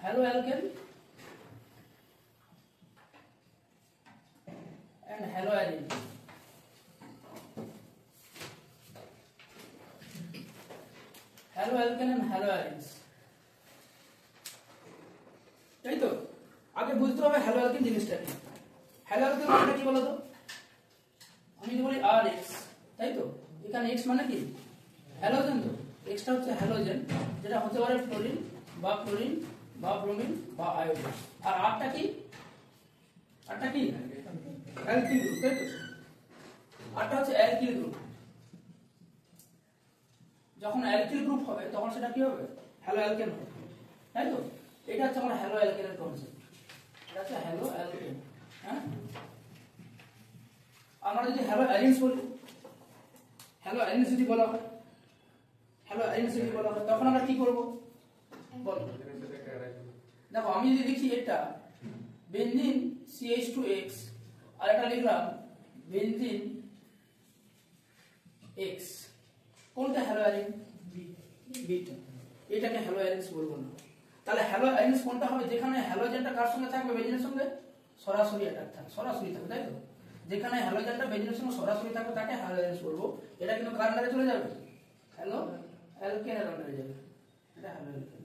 halo alkane and haloarine. Halo alkane and haloarenes, তাই তো? আগে বুঝতে হবে হ্যালো অ্যালকেন জিনিসটা কি। হ্যালো অ্যালকেন মানে কি বলো তো? আমি যদি বলি Rx, তাই তো? এখানে X মানে কি? হ্যালোজেন। তো Xটা হচ্ছে হ্যালোজেন, যেটা হতে পারে ফ্লোরিন বা ব্রোমিন বা আয়োডিন। আর Rটা কি? Rটা কি? অ্যালকিল গ্রুপ, তাই তো? Rটা হচ্ছে অ্যালকিল গ্রুপ। যখন অ্যালকিল গ্রুপ হবে তখন সেটা কি হবে? হ্যালো অ্যালকেন হবে, তাই তো? এটা হচ্ছে আমরা হ্যালো অ্যালকেনের কনসেপ্ট। এটা হচ্ছে হ্যালো অ্যালকেন। হ্যাঁ, আমরা যদি হ্যালো অ্যালিনস বলি, হ্যালো অ্যালিনস যদি বলা হয়, তখন আমরা কি করব বল? দেখো, আমি যদি লিখি এটা বেনজিন CH2X আর এটা লিখলাম বেনজিন X, কোনটা হ্যালো অ্যালিন? বিটা। এটাকে হ্যালো অ্যালিনস বলবো না। তাহলে হ্যালো অ্যালিনস কোনটা হবে? যেখানে হ্যালোজেনটা কার সঙ্গে থাকবে? বেনজিনের সঙ্গে সরাসরি অ্যাটাচ থাকবে, সরাসরি থাকবে, তাই তো? যেখানে হ্যালোজেনটা বেনজিনের সঙ্গে সরাসরি থাকবে তাকে হ্যালো অ্যালিনস বলবো। এটা কিন্তু কার আন্ডারে চলে যাবে? হ্যালো অ্যালকেনের আন্ডারে যাবে। এটা হ্যালো অ্যালকেন,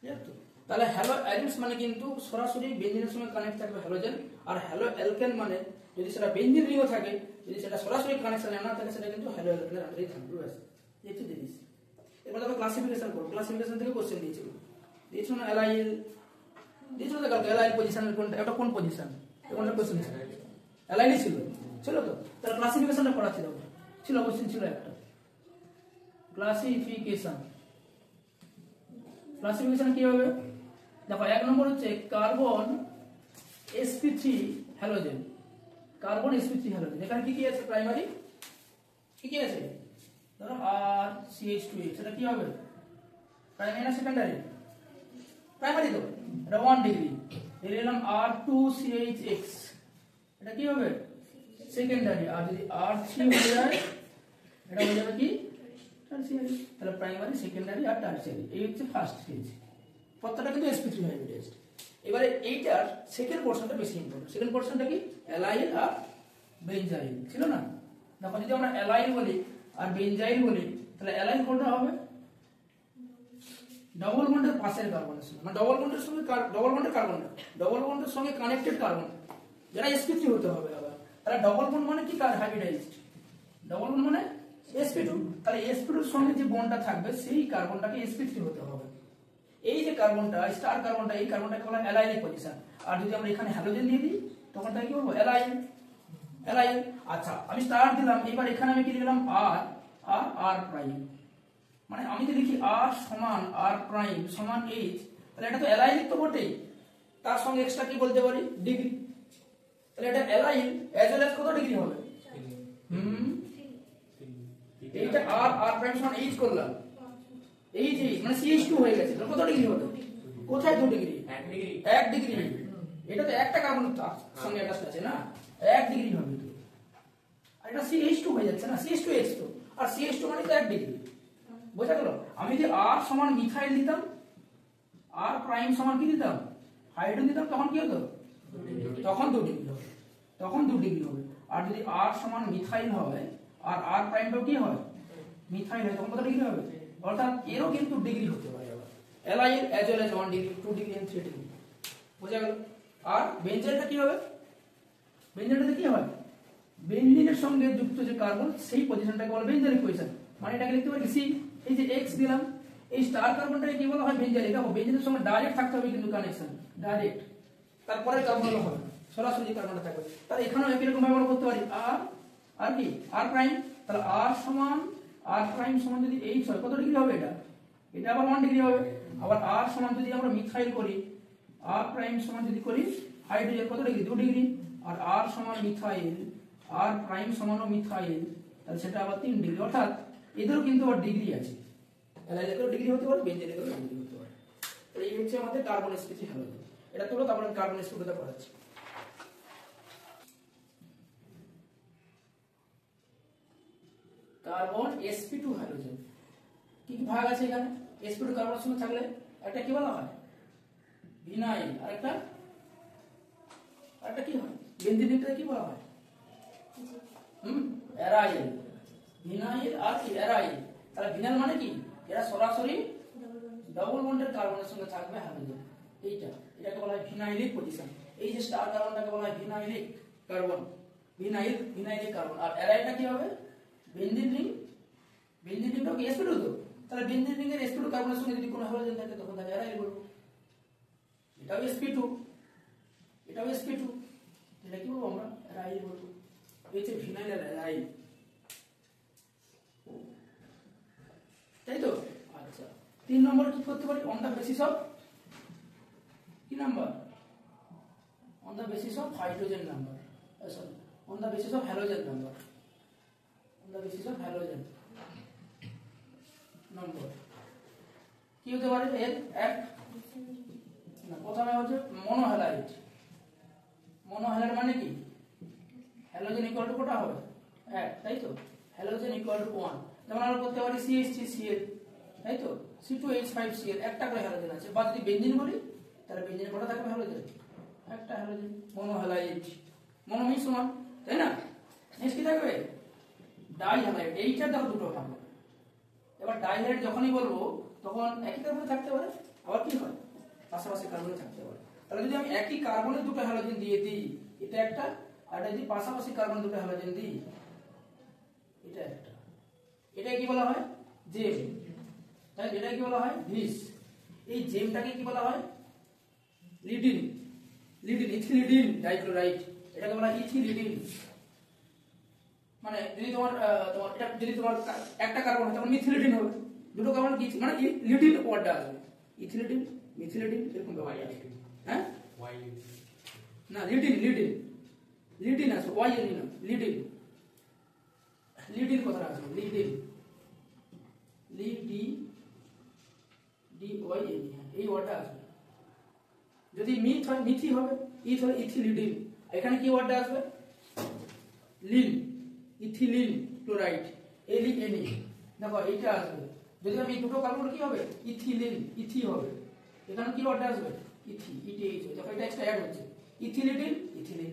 ঠিক আছে? তাহলে হ্যালো অ্যালিনস মানে কিন্তু সরাসরি বেনজিনের সঙ্গে কানেক্ট থাকবে হ্যালোজেন, আর হ্যালো অ্যালকেন মানে যদি সেটা বেনজিন রিংও থাকে, যদি সেটা সরাসরি কানেকশন না থাকে, সেটা কিন্তু হ্যালো অ্যালকেনের আন্ডারেই থাকবে। ব্যাস, এই তো জিনিস। এবার দেখো ক্লাসিফিকেশন করো। ক্লাসিফিকেশন থেকে কোশ্চেন দিয়েছিল না? অ্যালাইল দিয়েছিল তো কালকে। অ্যালাইল পজিশনের কোনটা? এটা কোন পজিশন? কোনটা কোশ্চেন ছিল? অ্যালাইলই ছিল তো? তাহলে ক্লাসিফিকেশনটা পড়া ছিল অবশ্যই ছিল একটা ক্লাসিফিকেশন কি হবে? দেখো, এক নম্বর হচ্ছে carbon sp3 halogen. Carbon sp3 halogen, এখানে কি আছে? প্রাইমারি কি আছে? ধরো আর CH2X, এটা কি হবে? প্রাইমারি না সেকেন্ডারি? প্রাইমারি তো, এটা 1 ডিগ্রি। এর এলাম R2CHX, এটা কি হবে? সেকেন্ডারি। আর যদি R3 হয়ে যায়, এটা হয়ে যাবে কি? টারসিয়ারি। তাহলে প্রাইমারি, সেকেন্ডারি আর টারসিয়ারি, এই হচ্ছে ফার্স্ট স্টেজ। প্রত্যেকটা কিন্তু sp3 হাইব্রিডাইজড। এবারে এইটার সেকেন্ড পোরশনটা বেশি ইম্পর্টেন্ট। সেকেন্ড পোরশনটা কি? অ্যালাইল আর বেনজাইল ছিল না? দেখো, যদি আমরা অ্যালাইল বলি আর বেনজাইল বলি, তাহলে অ্যালাইল কোনটা হবে? ডবল বন্ডের পাশের কার্বনের সঙ্গে, মানে ডবল বন্ডের সঙ্গে ডবল বন্ডের কার্বন না, ডবল বন্ডের সঙ্গে কানেক্টেড কার্বন, যেটা sp3 হতে হবে আবার। তাহলে ডবল বন্ড মানে কি? হাইব্রিডাইজড। ডবল বন্ড মানে sp2। তাহলে sp2 এর সঙ্গে যে বন্ডটা থাকবে সেই কার্বনটাকে sp3 হতে হবে। এই যে কার্বনটা, স্টার কার্বনটা, এই কার্বনটাকে বলা হয় অ্যালাইলিক পজিশন। আর যদি আমরা এখানে হ্যালোজেন দিয়ে দিই, তখন তাই কি বলবো? অ্যালাইল। আচ্ছা, আমি স্টার দিলাম, এবার এখানে আমি কি দিলাম? আর প্রাইম। মানে আমি যদি লিখি r সমান r প্রাইম সমান h, তাহলে এটা তো অ্যালাইলিক তো বটেই, তার সঙ্গে এক্সট্রা কি বলতে পারি? ডিগ্রি। তাহলে এটা অ্যালাইল অ্যাজ ওয়েল অ্যাজ কত ডিগ্রি হবে? এইটা r প্রাইম সমান h করলাম, h মানে CH2 হয়ে গেছে। কত ডিগ্রি হলো? কোথায় 2 ডিগ্রি? 1 ডিগ্রি। এটা তো একটা কার্বন তার সঙ্গে অ্যাটাচ আছে না, 1 ডিগ্রি হবে তো। আর এটা CH2 হয়ে যাচ্ছে না, CH2X তো, আর CH2 মানে তো 1 ডিগ্রি। বোঝা গেল? আমি যদি r সমান মিথাইল দিতাম, r প্রাইম সমান কি দিতাম? হাইড্রোজেন দিতাম, তখন কি হতো? তখন 2 ডিগ্রি হবে। আর যদি r সমান মিথাইল হয় আর r প্রাইমটাও কি হয়? মিথাইল হয়, তখন কত ডিগ্রি হবে? অর্থাৎ এরও কিন্তু ডিগ্রি হতে পারে আবার। Allyl as well as 1 degree, 2 degree and 3 degree. বোঝা গেল? আর বেনজেনটা কি হবে? বেনজেনটাতে কি হয়? বেনজিনের সঙ্গে যুক্ত যে কার্বন, সেই পজিশনটাকে বলা বেনজেনিক পজিশন। মানে এটাকে লিখতে পারি সি। এই যে x দিলাম, এই স্টার কার্বনটাকে কি বলা হয়? বেনজেন। দেখো, বেনজেনের সঙ্গে ডাইরেক্ট থাকতে হবে কিন্তু কানেকশন, ডাইরেক্ট। তারপরে কার্বন হলো হবে সরাসরি যে কার্বনটা থাকবে। তাহলে এখানেও একই রকম ভাবে আমরা করতে পারি আর কি? r prime. তাহলে r প্রাইম সমান যদি h হয়, কত ডিগ্রি হবে? এটা আবার 1 ডিগ্রি হবে। আবার r সমান যদি আমরা মিথাইল করি, r প্রাইম সমান যদি করি হাইড্রোজেন, কত ডিগ্রি? 2 ডিগ্রি। আর r সমান মিথাইল, r প্রাইম সমানও মিথাইল, তাহলে সেটা আবার 3 ডিগ্রি। অর্থাৎ এদেরও কিন্তু আবার ডিগ্রি আছে। অ্যালাইলেরও ডিগ্রি হতে পারে, বেনজেনেরও ডিগ্রি হতে পারে। তাহলে এই হচ্ছে আমাদের কার্বন sp3 হ্যালোজেন। এটা তুলো, তারপরে আমি কার্বন sp2টা পড়াচ্ছি। কার্বন sp2 হ্যালোজেন কি কি ভাগ আছে এখানে? sp2 কার্বনের সঙ্গে থাকলে একটা কি বলা হয় ভিনাইল, আরেকটা কি হয় বেনজিন রিংটাকে কি বলা হয় অ্যারাইল। ভিনাইল আর কি অ্যারাইল। তাহলে ভিনাইল মানে কি এরা সরাসরি ডাবল বন্ডের কার্বনের সঙ্গে থাকবে হাইড্রোজেন, এটাকে বলা হয় ভিনাইলিক পজিশন। এই যে স্টার কার্বনটাকে বলা হয় ভিনাইলিক কার্বন, ভিনাইলিক কার্বন। আর অ্যারাইলটা কি হবে বেনজিন রিং। বেনজিন রিংটা কি sp2 তো, তাহলে বেনজিন রিং এর sp2 কার্বনের সঙ্গে যদি কোনো হাইড্রোজেন থাকে তখন তাকে অ্যারাইল বলবো। এটাও sp2, এটাও sp2, এটা কি বলবো আমরা অ্যারাইল বলবো। এই যে ভিনাইল আর অ্যারাইল, তাই তো। আচ্ছা 3 নম্বর কি করতে পারি অন দা বেসিস অফ কি number, on the basis of hydrogen number, sorry on the basis of halogen number, on the basis of halogen number কি হতে পারে এর এক না। প্রথমে হচ্ছে মনোহ্যালাইড। মনোহ্যালাইড মানে কি হ্যালোজেন ইকুয়াল টু কটা হবে 1, তাই তো। হ্যালোজেন ইকুয়াল টু 1, যেমন আমরা করতে পারি CH3Cl, তাই তো। C2H5Cl, একটা করে হ্যালোজেন আছে। বা যদি বেনজিন বলি তাহলে বেনজিনে কটা থাকবে হ্যালোজেন, একটা হ্যালোজেন। মনোহ্যালাইড, মনো মিন সমান, তাই না। নেক্সট কি থাকবে ডাইহ্যালাইড। এইটা দেখো দুটো থাকবে। এবার ডাইহ্যালাইড যখনই বলবো তখন একই কার্বনে থাকতে পারে, আবার কি হয় পাশাপাশি কার্বনে থাকতে পারে। তাহলে যদি আমি একই কার্বনে দুটো হ্যালোজেন দিয়ে দিই এটা একটা, আর যদি পাশাপাশি কার্বনে দুটো হ্যালোজেন দিই এটা একটা, এটা কি বলা হয় জেম, তাই এটা কি বলা হয় ভিস। এই জেমটাকে কি বলা হয় লিডিন, ইথিলিডিন ডাইক্লোরাইড, এটাকে বলা হয় ইথিলিডিন। মানে যদি তোমার এটা যদি তোমার একটা কার্বন হয় তখন মিথিলিডিন হবে, দুটো কার্বন কি মানে লিডিন ওয়ার্ডটা আসবে, ইথিলিডিন মিথিলিডিন এরকম ব্যাপার আসবে। হ্যাঁ না লিডিন আসবে, ওয়াই এন না লিডিন কথাটা আসবে, লিডিন এই ওয়ার্ডটা আসবে। যদি মিথ হয় মিথি হবে, ইথ হয় ইথিলিডিন। এখানে কি ওয়ার্ডটা আসবে লিন, ইথিলিন ক্লোরাইড, এলিএন। দেখো এইটা আসবে। যদি আমি দুটো কার্বন কি হবে ইথিলিন, ইথি হবে। এখানে কি ওয়ার্ডটা আসবে ইথি, ইটিএইচ, দেখো এটা এক্সট্রা অ্যাড হচ্ছে ইথিলিডিন, ইথিলিন।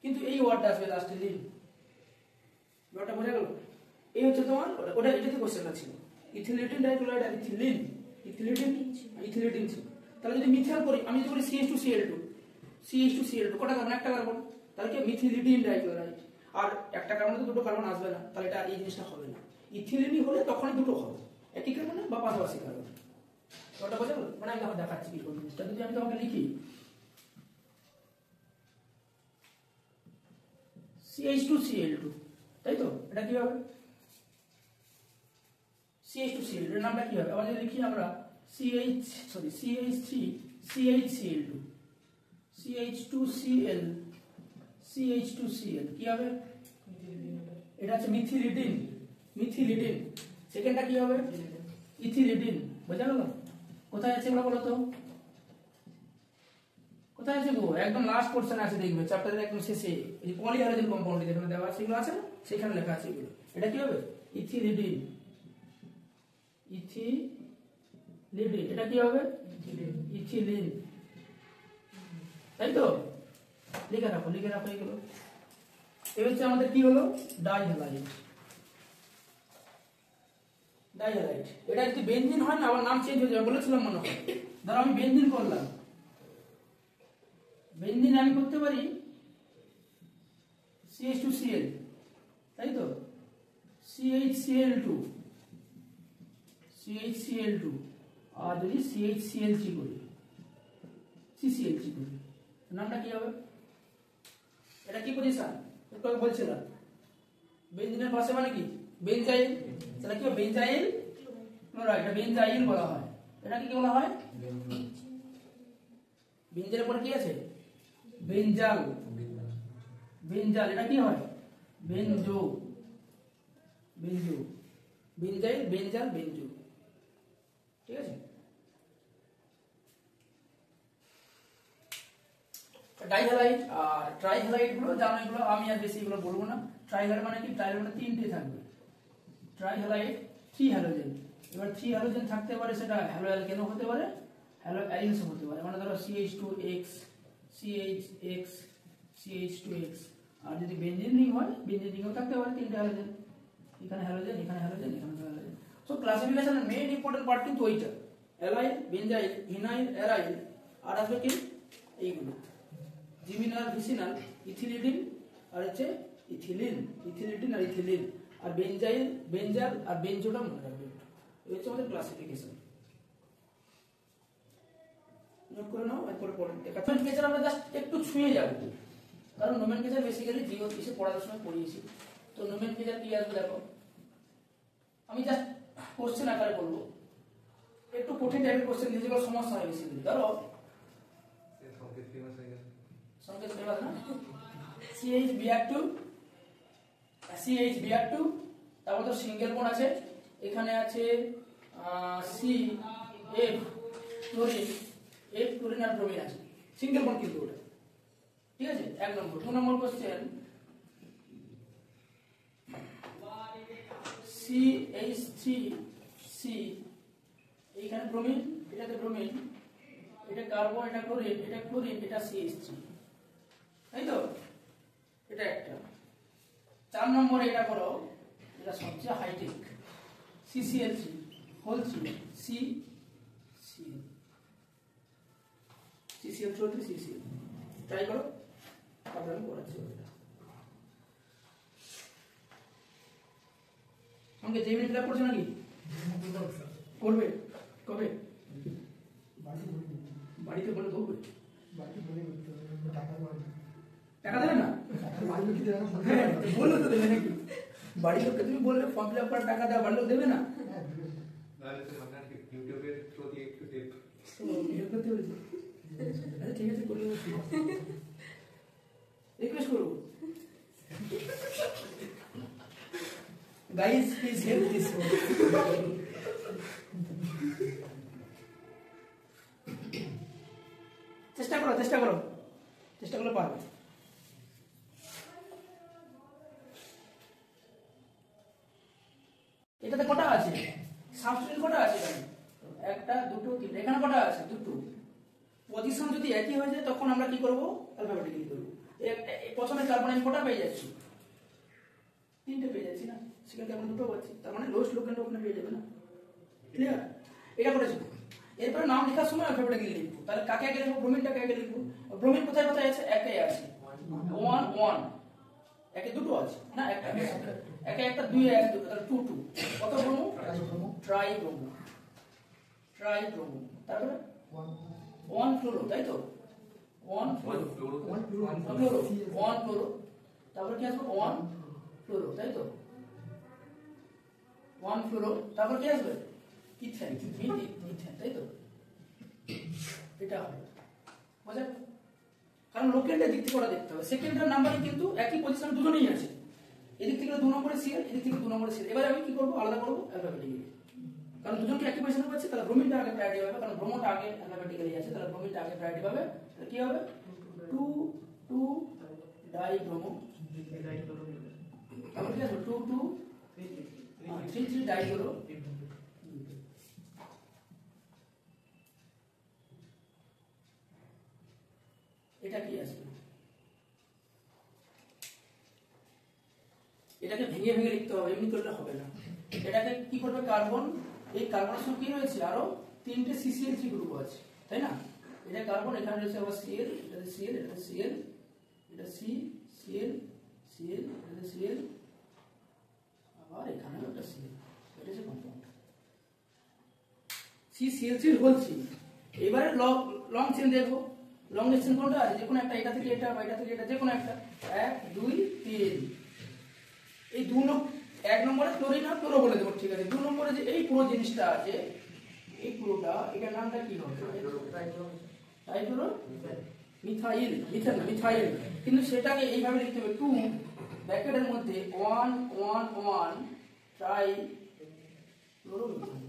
কিন্তু এই ওয়ার্ডটা আসবে লাস্টে লিন। ওটা বোঝা গেল। এই হচ্ছে তোমার ওটা এটাতে কোশ্চেনটা ছিল ইথিলিডিন ডাইক্লোরাইড আর ইথিলিডিন ছিল। তাহলে যদি মিথাইল করি আমি যদি বলি CH2Cl2 কটা কার্বন, একটা কার্বন, তাহলে কি মিথিলিডিন ডাইক্লোরাইড। আর একটা কার্বনে তো দুটো কার্বন আসবে না, তাহলে এটা এই জিনিসটা হবে না। ইথিলিনই হলে তখনই দুটো হবে, একই কার্বনে বা পাশাপাশি কার্বনে। ওটা বোঝা গেল। মানে আমি তোমাকে দেখাচ্ছি কি করব। যদি আমি তোমাকে লিখি CH2Cl2, তাই তো। এটা কি হবে CH2Cl, এর নামটা কি হবে। আবার যদি লিখি আমরা CH2Cl কি হবে এটা হচ্ছে মিথিলিডিন। সেকেন্ডটা কি হবে ইথিলিডিন। বোঝা গেল। কোথায় আছে এগুলো বলো তো, কোথায় আছে গো, একদম লাস্ট পোরশনে আছে দেখবে চ্যাপ্টারের একদম শেষে। এই পলিহ্যালোজেন কম্পাউন্ড যেখানে দেওয়া আছে এগুলো আছে না, সেখানে লেখা আছে এগুলো। এটা কি হবে ইথিলিডিন, এটা কি হবে ইথিলিন, তাই তো। লিখে রাখো এগুলো। এই হচ্ছে আমাদের কি হলো ডাইহ্যালাইড। এটা যদি বেনজিন হয় না আবার নাম চেঞ্জ হয়ে যাবে বলেছিলাম মনে হয়। ধরো আমি বেনজিন করলাম, বেনজিন আমি করতে পারি CH2Cl, তাই তো, CHCl2, আর যদি CHCl3 করি, CCl3 করি, নামটা কি হবে এটা কি পজিশন একটু বলছিলাম বেনজিনের পাশে মানে কি বেনজাইল। তাহলে কি হবে বেনজাইল ক্লোরাইড, এটা বেনজাইল বলা হয়। এটা কি বলা হয় বেনজাইলের পরে কি আছে বেনজাল, এটা কি হয় বেনজো, বেনজাইল, বেনজো, ঠিক আছে। ডাইহ্যালাইড আর ট্রাইহ্যালাইড গুলো জানো, এগুলো আমি আর বেশি এগুলো বলবো না। ট্রাইহ্যালাইড মানে কি, ট্রাইহ্যালাইড মানে তিনটে থাকবে। ট্রাইহ্যালাইড 3 হ্যালোজেন। এবার 3 হ্যালোজেন থাকতে পারে, সেটা হ্যালো অ্যালকেনও হতে পারে, অ্যালিনস হতে পারে, মানে ধরো CH2X CHX CH2X। আর যদি বেনজিন রিং হয়, বেনজিন রিংও থাকতে পারে তিনটে হ্যালোজেন, এখানে হ্যালোজেন, এখানে হ্যালোজেন, এখানে হ্যালোজেন। সো ক্লাসিফিকেশনের মেইন ইম্পর্টেন্ট পার্ট কিন্তু ওইটা, অ্যালাইল, বেনজাইল, ভিনাইল, অ্যারাইল, আর আসবে কি এইগুলো জিমিনাল, ভিসিনাল, ইথিলিডিন, আর হচ্ছে ইথিলিন, ইথিলিডিন আর ইথিলিন, আর বেনজাইল, বেনজাল আর বেনজোডাম মনে রাখবে। এই হচ্ছে আমাদের ক্লাসিফিকেশন। নোট করে নাও, এরপর পরে দেখাচ্ছি। নোমেনক্লেচার আমরা জাস্ট একটু ছুঁয়ে যাব, কারণ নোমেনক্লেচার বেসিক্যালি জিও এসে পড়ার সময় পড়িয়েছি। তো নোমেনক্লেচার কি আসবে দেখো, আমি জাস্ট কোশ্চেন আকারে বলবো, একটু কঠিন টাইপের কোশ্চেন দিয়ে যেগুলো সমস্যা হয় বেসিক্যালি। ধরো সংকেত ফেমাস না, CH Br2, তারপর তো সিঙ্গেল বন্ড আছে, এখানে আছে CF ক্লোরিন, F ক্লোরিন আর ব্রোমিন আছে, সিঙ্গেল বন্ড কিন্তু ওটা, ঠিক আছে। 1 নম্বর। 2 নম্বর কোশ্চেন, CH3C, এইখানে ব্রোমিন, এটাতে ব্রোমিন, এটা কার্বন, এটা ক্লোরিন, এটা ক্লোরিন, এটা CH3, তাই তো, এটা একটা। 4 নম্বরে এটা করো, এটা সবচেয়ে hi tech, CCl3 whole 3 CCl3 CCl, try করো, তারপরে আমি করাচ্ছি। আমাকে যে মিনিট করছে নাকি করবে, কবে বাড়িতে বলে ধরবে, টাকা দেবে না, বললো তো দেবে নাকি, বাড়ির লোককে তুমি বললে ফর্ম ফিল আপ করার টাকা দেওয়া, বাড়ির লোক দেবে না, ঠিক আছে করলে রিকোয়েস্ট করবো, গাইস প্লিজ হেল্প দিস। চেষ্টা করো, চেষ্টা করো, চেষ্টা করলে পারবে। এটাতে কটা আছে সাবস্টিটিউট, কটা আছে এখানে, 1 2 3, এখানে কটা আছে 2। পজিশন যদি একই হয়ে যায় তখন আমরা কি করব, অ্যালফাবেটিক্যালি করব। প্রথমে কার্বন আমি কটা পেয়ে যাচ্ছি, 3টে পেয়ে যাচ্ছি না, সেকেন্ড কার্বন 2টো পাচ্ছি, তার মানে লোয়েস্ট লোকেন্ড ওখানে পেয়ে যাবে না, ক্লিয়ার। এটা করেছি। এরপরে নাম লেখার সময় অ্যালফাবেটিক্যালি লিখবো, তাহলে কাকে আগে লিখবো, ব্রোমিনটাকে আগে লিখবো। ব্রোমিন কোথায় কোথায় আছে, একে আছে 1 1, একে 2টো আছে না, একটা একে একটা 2 এ আছে 2, তাহলে 2 2, কত bromo, try bromo, try bromo, তারপরে 1 ফ্লোরো, তাই তো 1 ফ্লোরো, 1 ফ্লোরো, তারপরে কি আসবে 1 ফ্লোরো, তাই তো 1 ফ্লোরো, তারপর কি আসবে ইথেন, ইথেন, তাই তো, এটা হবে বুঝা। কারণ লোকেন্ডের দিক থেকে ওটা দেখতে হবে, সেকেন্ডের নাম্বারই কিন্তু একই পজিশন দুজনেই আছে, এদিক থেকে 2 নম্বরে সিএল, এদিক থেকে 2 নম্বরে সিএল। এবারে আমি কি করব, আলাদা করব অ্যালফাবেটিক্যালি, কারণ দুজনকে একই পজিশনে পাচ্ছি, তাহলে ব্রোমিনটা আগে প্রায়োরিটি পাবে, কারণ ব্রোমোটা আগে অ্যালফাবেটিক্যালি আছে, তাহলে ব্রোমিনটা আগে প্রায়োরিটি পাবে। তাহলে কি হবে 2 2 ডাই ব্রোমো, তারপর কি আসবে 2 2 3 3 ডাই ক্লোরো, এটা কি আসবে, এটাকে ভেঙে ভেঙে লিখতে হবে, এমনি করলে হবে না। এটাকে কি করবে, কার্বন, এই কার্বনের সঙ্গে কি রয়েছে, আরো 3টে CCl3 গ্রুপ আছে, তাই না, এটা কার্বন, এখানে রয়েছে আবার Cl, এটাতে Cl, এটাতে Cl, এটা C Cl Cl, এটাতে Cl, আবার এখানেও একটা Cl, এটা হচ্ছে কম্পাউন্ড CCl3 হোল 3। এবারে লং চেন দেখবো, লং চেন কোনটা আছে, যে কোনো একটা, এটা থেকে এটা বা এটা থেকে এটা, যে কোনো একটা, 1 2 3, এই 1 নম্বরে ক্লোরিন আর ক্লোরো বলে দেবো, ঠিক আছে। 2 নম্বরে যে এই পুরো জিনিসটা আছে, এই পুরোটা, এটার নামটা কি হবে, ট্রাইক্লোরো মিথাইল, মিথেন না, মিথাইল, কিন্তু সেটাকে এইভাবে লিখতে হবে, 2 ব্র্যাকেটের মধ্যে 1 1 1 ট্রাইক্লোরোমিথাইল,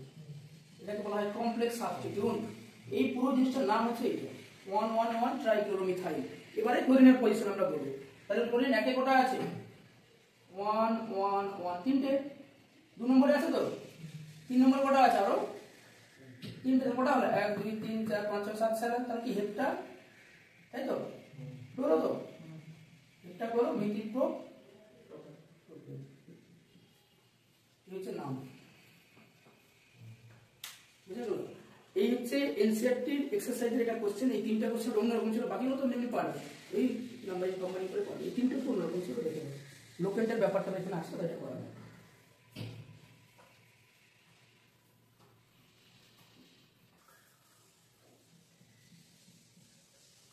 এটাকে বলা হয় কমপ্লেক্স সাবস্টিটিউট। এই পুরো জিনিসটার নাম হচ্ছে এটা 1 1 1 ট্রাইক্লোরোমিথাইল। এবারে ক্লোরিনের পজিশন আমরা বলবো, তাহলে ক্লোরিন একে কটা আছে 1 1 1, 3টে। 2 নম্বরে আছে তো, 3 নম্বর কটা আছে আরো তিনটে কটা হলো 1 2 3 4 5 6 7 7 তাহলে কি হেডটা তাই তো করো তো এটা করো মিটিং প্রো এই হচ্ছে নাম বুঝলো এই হচ্ছে এনসিইআরটির এক্সারসাইজের এটা কোশ্চেন এই তিনটা কোশ্চেন অন্যরকম ছিল বাকি মতো এমনি পারবে এই নাম্বারিং কোম্পানি করে পারবে এই তিনটা তো অন্যরকম ছিল দেখে লোকেন্টের ব্যাপারটা এখানে আসছে এটা করা যায়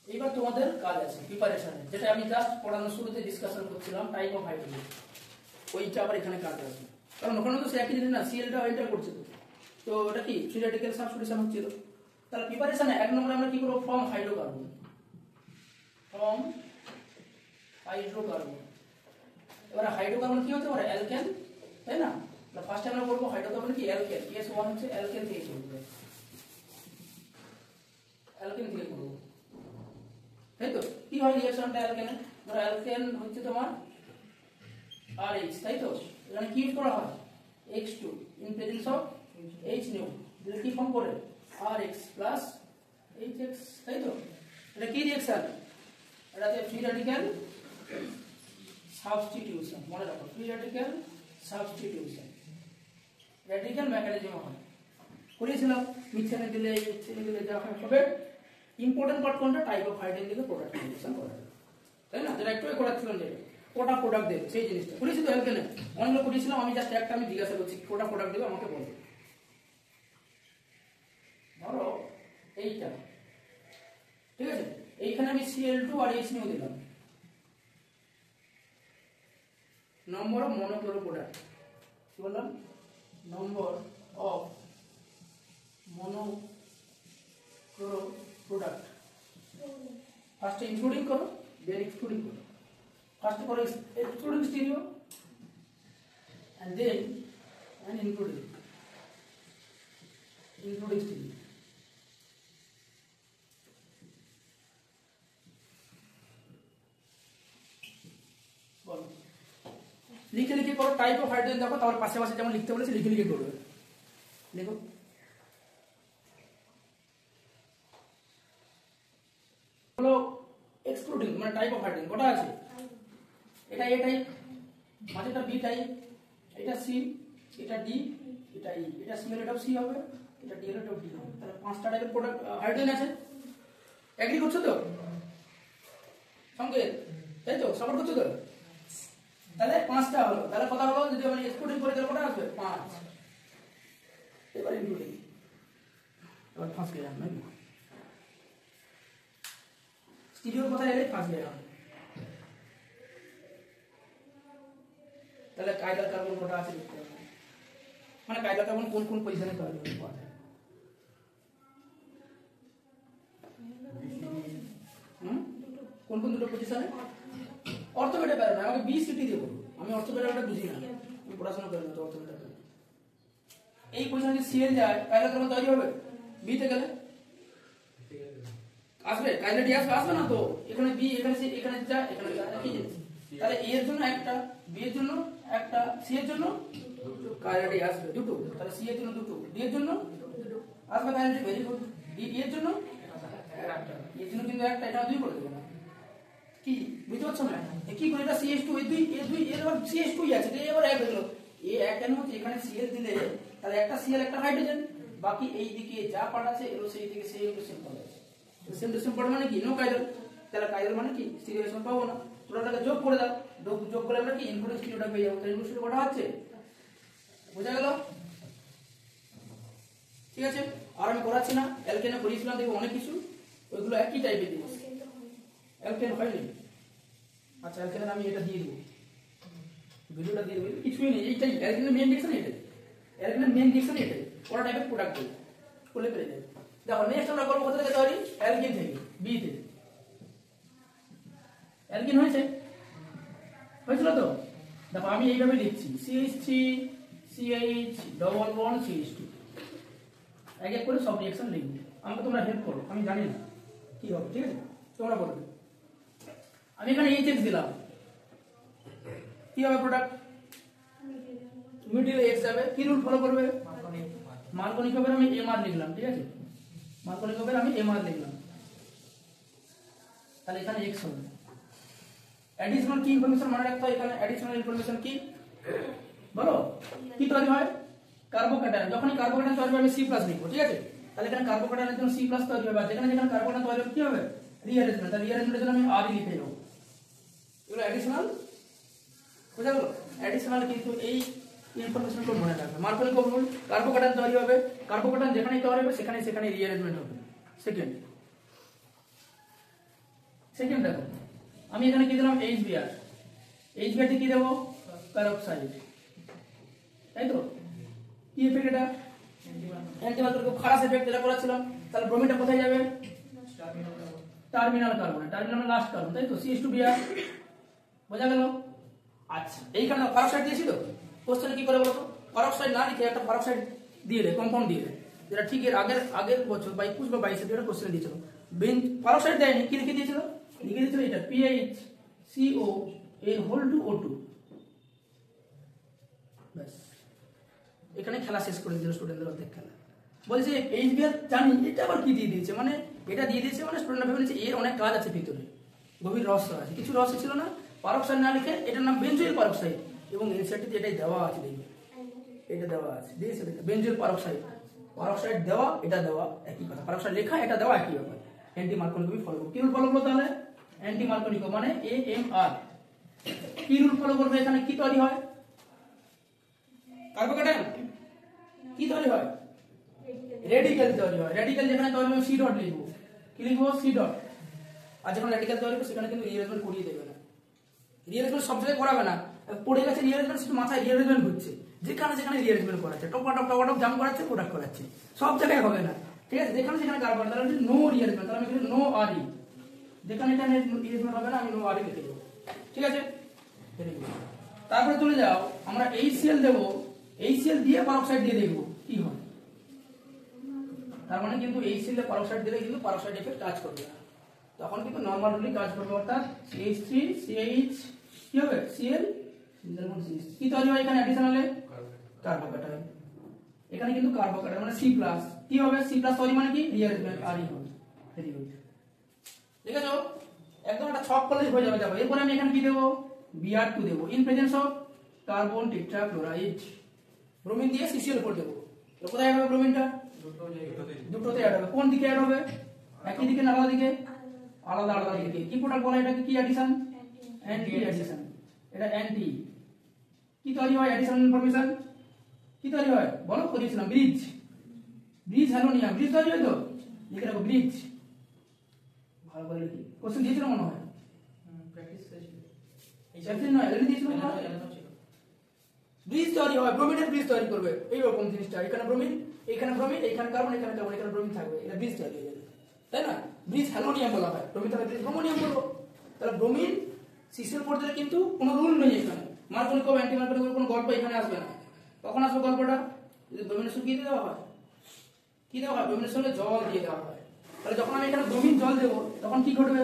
এবার তোমাদের কাজ আছে প্রিপারেশনে যেটা আমি জাস্ট পড়ানোর শুরুতে ডিসকাশন করছিলাম টাইপ অফ হাইড্রোজেন ওইটা আবার এখানে কাজ আছে কারণ ওখানে তো সে একই জিনিস না সিএলটা এন্টার করছে তো ওটা কি ফ্রি রেডিক্যাল সাবস্টিটিউশন হচ্ছিল তাহলে প্রিপারেশনে এক নম্বরে আমরা কি করব ফর্ম হাইড্রোকার্বন এবারে হাইড্রোকার্বন কি হতে পারে অ্যালকেন তাই না তাহলে ফার্স্টে আমরা বলবো হাইড্রোকার্বন কি অ্যালকেন S1 হচ্ছে অ্যালকেন থেকে করব অ্যালকেন থেকে করব তাই তো কি হয় রিঅ্যাকশনটা অ্যালকেনে ধরো অ্যালকেন হচ্ছে তোমার RH তাই তো এখানে কি ইউজ করা হয় X2 in presence of H new তাহলে কি ফর্ম করে RH প্লাস HX তাই তো এটা কি রিঅ্যাকশন এটাতে ফ্রি রেডিক্যাল সাবস্টিটিউশন মনে রাখো free radical substitution radical mechanism হয় করেছিলাম মিথেনে দিলে যা হবে ইম্পর্টেন্ট পার্ট কোনটা টাইপ অফ হাইড্রোজেন থেকে প্রোডাক্ট ফর্মেশন করা তাই না যেটা একটু করাচ্ছিলাম যেটা কোটা প্রোডাক্ট দেবে সেই জিনিসটা করেছি তো অ্যালকেনে অনেকগুলো করেছিলাম আমি জাস্ট একটা আমি জিজ্ঞাসা করছি কোটা প্রোডাক্ট দেবে আমাকে বলবে ধরো এইটা ঠিক আছে এইখানে আমি Cl2 আর H নিয়ে দিলাম নম্বর অফ মনোক্লোরো প্রোডাক্ট কি বললাম number of monochloro product first including করো দেন এক্সক্লুডিং করো ফার্স্ট করো excluding stereo and then and including stereo লিখে লিখে করো টাইপ অফ হাইড্রোজেন দেখো তারপর পাশে পাশে যেমন লিখতে বলেছে লিখে লিখে করবে দেখো হলো এক্সক্লুডিং মানে টাইপ অফ হাইড্রোজেন কটা আছে এটা এ টাইপ মাঝেটা বি টাইপ এটা সি এটা ডি এটা ই এটা সি এর রেট অফ সি হবে এটা ডি এর রেট অফ ডি হবে তাহলে পাঁচটা টাইপের প্রোডাক্ট হাইড্রোজেন আছে এগ্রি করছো তো সঙ্গে তাই তো সাপোর্ট করছো তো তাহলে পাঁচটা হলো তাহলে কথা হলো যদি আমি এক্সক্লুডিং করে তাহলে কটা আসবে 5 এবার ইনক্লুডিং এবার ফাঁস গেলাম নাকি স্টিরিওর কথা এলে ফাঁস গেলাম তাহলে কায়দার কার্বন কটা আছে লিখতে হবে মানে কায়দার কার্বন কোন কোন পজিশনে তৈরি হবে পাওয়া যায় কোন কোন দুটো পজিশনে অর্থোপেডে পারে না আমাকে বি সিটি দিয়ে বলুন আমি অর্থোপেডাটা বুঝি না আমি পড়াশোনা করি না তো অর্থোপেডা এই পজিশনে সিএল যায় কায়দার কার্বন তৈরি হবে বি তে গেলে আসবে কায়দা ডি আসবে না তো এখানে বি এখানে সি এখানে যা এখানে যা কি জিনিস তাহলে এ এর জন্য একটা বি এর জন্য একটা সি এর জন্য কায়দা ডি আসবে দুটো তাহলে সি এর জন্য দুটো ডি এর জন্য আসবে কায়দা ডি ভেরি গুড ডি এর জন্য একটা এর জন্য কিন্তু একটা এটা দুই করে দেব না কি বুঝতে পারছো না কি করে এটা CH2 এই দুই এর আবার CH2 আছে এটা এবার এক হয়ে গেল এই এক কেন হচ্ছে এখানে Cl দিলে তাহলে একটা Cl একটা হাইড্রোজেন বাকি এই দিকে যা পার্ট আছে এর সেই দিকে সেম টু সেম পার্ট আছে সেম টু সেম পার্ট মানে কি নো কাইডাল তাহলে কাইডাল মানে কি সিরিয়েশন পাবো না তোরাটাকে যোগ করে দাও যোগ করে আমরা কি ইনক্লুডিং স্টিরিওটা পেয়ে যাবো তাহলে ইনক্লুডিং কটা হচ্ছে বুঝা গেল ঠিক আছে আর আমি করাচ্ছি না অ্যালকেনে করেছিলাম দেখো অনেক কিছু ওইগুলো একই টাইপের জিনিস অ্যালকেন হয়নি আচ্ছা অ্যালকেনের আমি এটা দিয়ে দেবো ভিডিওটা দিয়ে দেবো কিছুই নেই এইটাই অ্যালকেনের মেইন ডিরেকশন এটাই অ্যালকেনের মেইন ডিরেকশন এটাই ওরা টাইপের প্রোডাক্ট দেবে করলে পেরে যাবে দেখো নেক্সট আমরা করবো কোথা থেকে তৈরি অ্যালকেন থেকে বি থেকে অ্যালকেন হয়েছিল তো দেখো আমি এইভাবে লিখছি CH3 CH double bond CH2 এক এক করে সব রিঅ্যাকশন লিখবো আমাকে তোমরা হেল্প করো আমি জানি না কি হবে ঠিক আছে তোমরা বলবে আমি এখানে HX দিলাম কি হবে প্রোডাক্ট মিডল X যাবে কি রুল ফলো করবে মার্কনিকোভের আমি এমআর লিখলাম, ঠিক আছে, মার্কনিকোভের আমি এমআর লিখলাম, তাহলে এখানে এক্স হবে। অ্যাডিশনাল কি ইনফরমেশন মনে রাখতে হয় এখানে? অ্যাডিশনাল ইনফরমেশন কি বলো? কি তৈরি হয়? কার্বোক্যাটায়ন। যখনই কার্বোক্যাটায়ন তৈরি হবে সি প্লাস লিখবো, ঠিক আছে, তাহলে এখানে কার্বোক্যাটায়নের জন্য সি প্লাস তৈরি হবে, আর যেখানে যেখানে কার্বোক্যাটায়ন তৈরি হবে কি হবে? রিঅ্যারেঞ্জমেন্ট। তাহলে রিঅ্যারেঞ্জমেন্টের জন্য আমি আর লিখে দেবো। এগুলো অ্যাডিশনাল, বুঝা গেল? অ্যাডিশনাল কিন্তু এই ইনফরমেশনগুলো মনে রাখবে। মার্কনিকোভ রুল, কার্বোক্যাটায়ন তৈরি হবে, কার্বোক্যাটায়ন যেখানেই তৈরি হবে সেখানে সেখানে রিঅ্যারেঞ্জমেন্ট হবে। সেকেন্ড দেখো আমি এখানে কি দিলাম? HBr। HBr তে কি দেবো? পেরক্সাইড, তাই তো? কি এফেক্ট এটা? অ্যান্টিমার্কর খুব খারাপ এফেক্ট যেটা করেছিলাম। তাহলে ব্রোমিনটা কোথায় যাবে? টার্মিনাল কার্বনে, টার্মিনাল লাস্ট কার্বন, তাই তো? CH2Br, বোঝা গেল? আচ্ছা, এইখানে পেরক্সাইড দিয়েছি তো, কোশ্চেনে কি করে বলতো? পেরক্সাইড না লিখে একটা পেরক্সাইড দিয়ে দেয়, কম্পাউন্ড দিয়ে দেয়, যেটা ঠিক এর আগের বছর 21 বা 22 এর কোশ্চেন দিয়েছিল। পেরক্সাইড দেয়নি, কি লিখে দিয়েছিল? লিখে দিয়েছিল এটা PaCO এর হোল টু O2। ব্যাস, এখানে খেলা শেষ করে দিল স্টুডেন্টদের অর্ধেক খেলা। বলছে HBr জানি, এটা আবার কি দিয়ে দিয়েছে, মানে এটা দিয়ে দিয়েছে মানে স্টুডেন্টরা ভেবে নিয়েছে এর অনেক কাজ আছে ভিতরে, গভীর রহস্য আছে। কিছু রহস্য ছিল না। পেরক্সাইড না লিখে এটার নাম বেনজোইল পেরক্সাইড, এবং এনসিইআরটিতে এটাই দেওয়া আছে, দেখবে এটা দেওয়া আছে, দিয়েছে বেনজোইল পেরক্সাইড। পেরক্সাইড দেওয়া, এটা দেওয়া একই কথা, পেরক্সাইড লেখা এটা দেওয়া একই ব্যাপার। অ্যান্টি মার্কনিকোভ ফলো করবে। কি রুল ফলো করবে তাহলে? অ্যান্টি মার্কনিকোভ মানে AMR। কি রুল ফলো করবে? এখানে কি তৈরি হয়? কার্বোক্যাটায়ন কি তৈরি হয়? রেডিক্যাল তৈরি হয়। রেডিক্যাল যেখানে তৈরি হবে সি ডট লিখবো। কি লিখবো? C dot. আর যখন রেডিক্যাল তৈরি হবে সেখানে কিন্তু রিঅ্যারেঞ্জমেন্ট করিয়ে দেবে না, রিঅ্যারেঞ্জমেন্ট সব জায়গায় করাবে না। পড়ে গেছে রিঅ্যারেঞ্জমেন্ট, শুধু মাথায় রিঅ্যারেঞ্জমেন্ট ঘুরছে, যেখানে যেখানে রিঅ্যারেঞ্জমেন্ট করাচ্ছে, টপ জাম করাচ্ছে, প্রোডাক্ট করাচ্ছে, সব জায়গায় হবে না, ঠিক আছে? যেখানে যেখানে কার্বন, তাহলে নো রিঅ্যারেঞ্জমেন্ট, তাহলে আমি এখানে নো আরই, যেখানে এখানে রিঅ্যারেঞ্জমেন্ট হবে না আমি নো আরই লিখে দেবো, ঠিক আছে? তারপরে চলে যাও, আমরা HCl দেবো, HCl দিয়ে পেরক্সাইড দিয়ে দেখবো কি হয়। তার মানে কিন্তু HCl এর পেরক্সাইড দিলে কিন্তু পেরক্সাইড এফেক্ট কাজ করবে না, তখন কিন্তু নরমালি কাজ করবে, অর্থাৎ CH3 CH কি হবে? Cl কি তৈরি হয় এখানে? অ্যাডিশনালে কার্বোক্যাটায়ন। এখানে কিন্তু কার্বোক্যাটায়ন মানে C+ কি হবে? C+ তৈরি মানে কি? রিঅ্যারেঞ্জমেন্ট আরই হবে। ভেরি গুড, ঠিক আছে? একদম একটা ছক করলেই হয়ে যাবে। দেখো এরপরে আমি এখানে কি দেবো? Br2 দেবো, in presence of carbon tetrachloride. Bromine দিয়ে CCl4 দেবো। তো কোথায় অ্যাড হবে ব্রোমিনটা? দুটোতে অ্যাড হবে। কোন দিকে অ্যাড হবে? একই দিকে না আলাদা দিকে? আলাদা আলাদা দিকে। কি প্রোডাক্ট বলা এটাকে? কি অ্যাডিশন? Anti addition. এটা অ্যান্টি। কি তৈরি হয়? অ্যাডিশনাল ইনফরমেশন কি তৈরি হয় বলো? করেছিলাম ব্রিজ, ব্রিজ হ্যালোনিয়াম, ব্রিজ তৈরি হয় তো, লিখে রাখো ব্রিজ। ভালো করে লিখি, কোশ্চেন দিয়েছিল মনে হয়, প্র্যাকটিস করেছিল এই চ্যাপ্টার নয় এলএডি দিয়েছিল মনে হয়। ব্রিজ তৈরি হয়, ব্রোমিনের ব্রিজ তৈরি করবে এই রকম জিনিসটা। এখানে ব্রোমিন, এখানে ব্রোমিন, এখানে কার্বন, এখানে কার্বন, এখানে ব্রোমিন থাকবে, এটা ব্রিজ তৈরি হয়ে যাবে, তাই না? ব্রিজ হ্যালোনিয়াম বলা হয়, ব্রোমিন তাহলে ব্রিজ ব্রোমোনিয়াম বলবো। তাহলে ব্রোমিন CCl4 দিলে কিন্তু কোনো রুল নেই এখানে, মার্কনিকোভ অ্যান্টি মার্কনিকোভ কোনো গল্প এখানে আসবে না। কখন আসবে গল্পটা? যদি ব্রোমিনের সঙ্গে কি দেওয়া হয়? কি দেওয়া হয়? ব্রোমিনের সঙ্গে জল দিয়ে দেওয়া হয়। তাহলে যখন আমি এখানে ব্রোমিন জল দেবো তখন কি ঘটবে?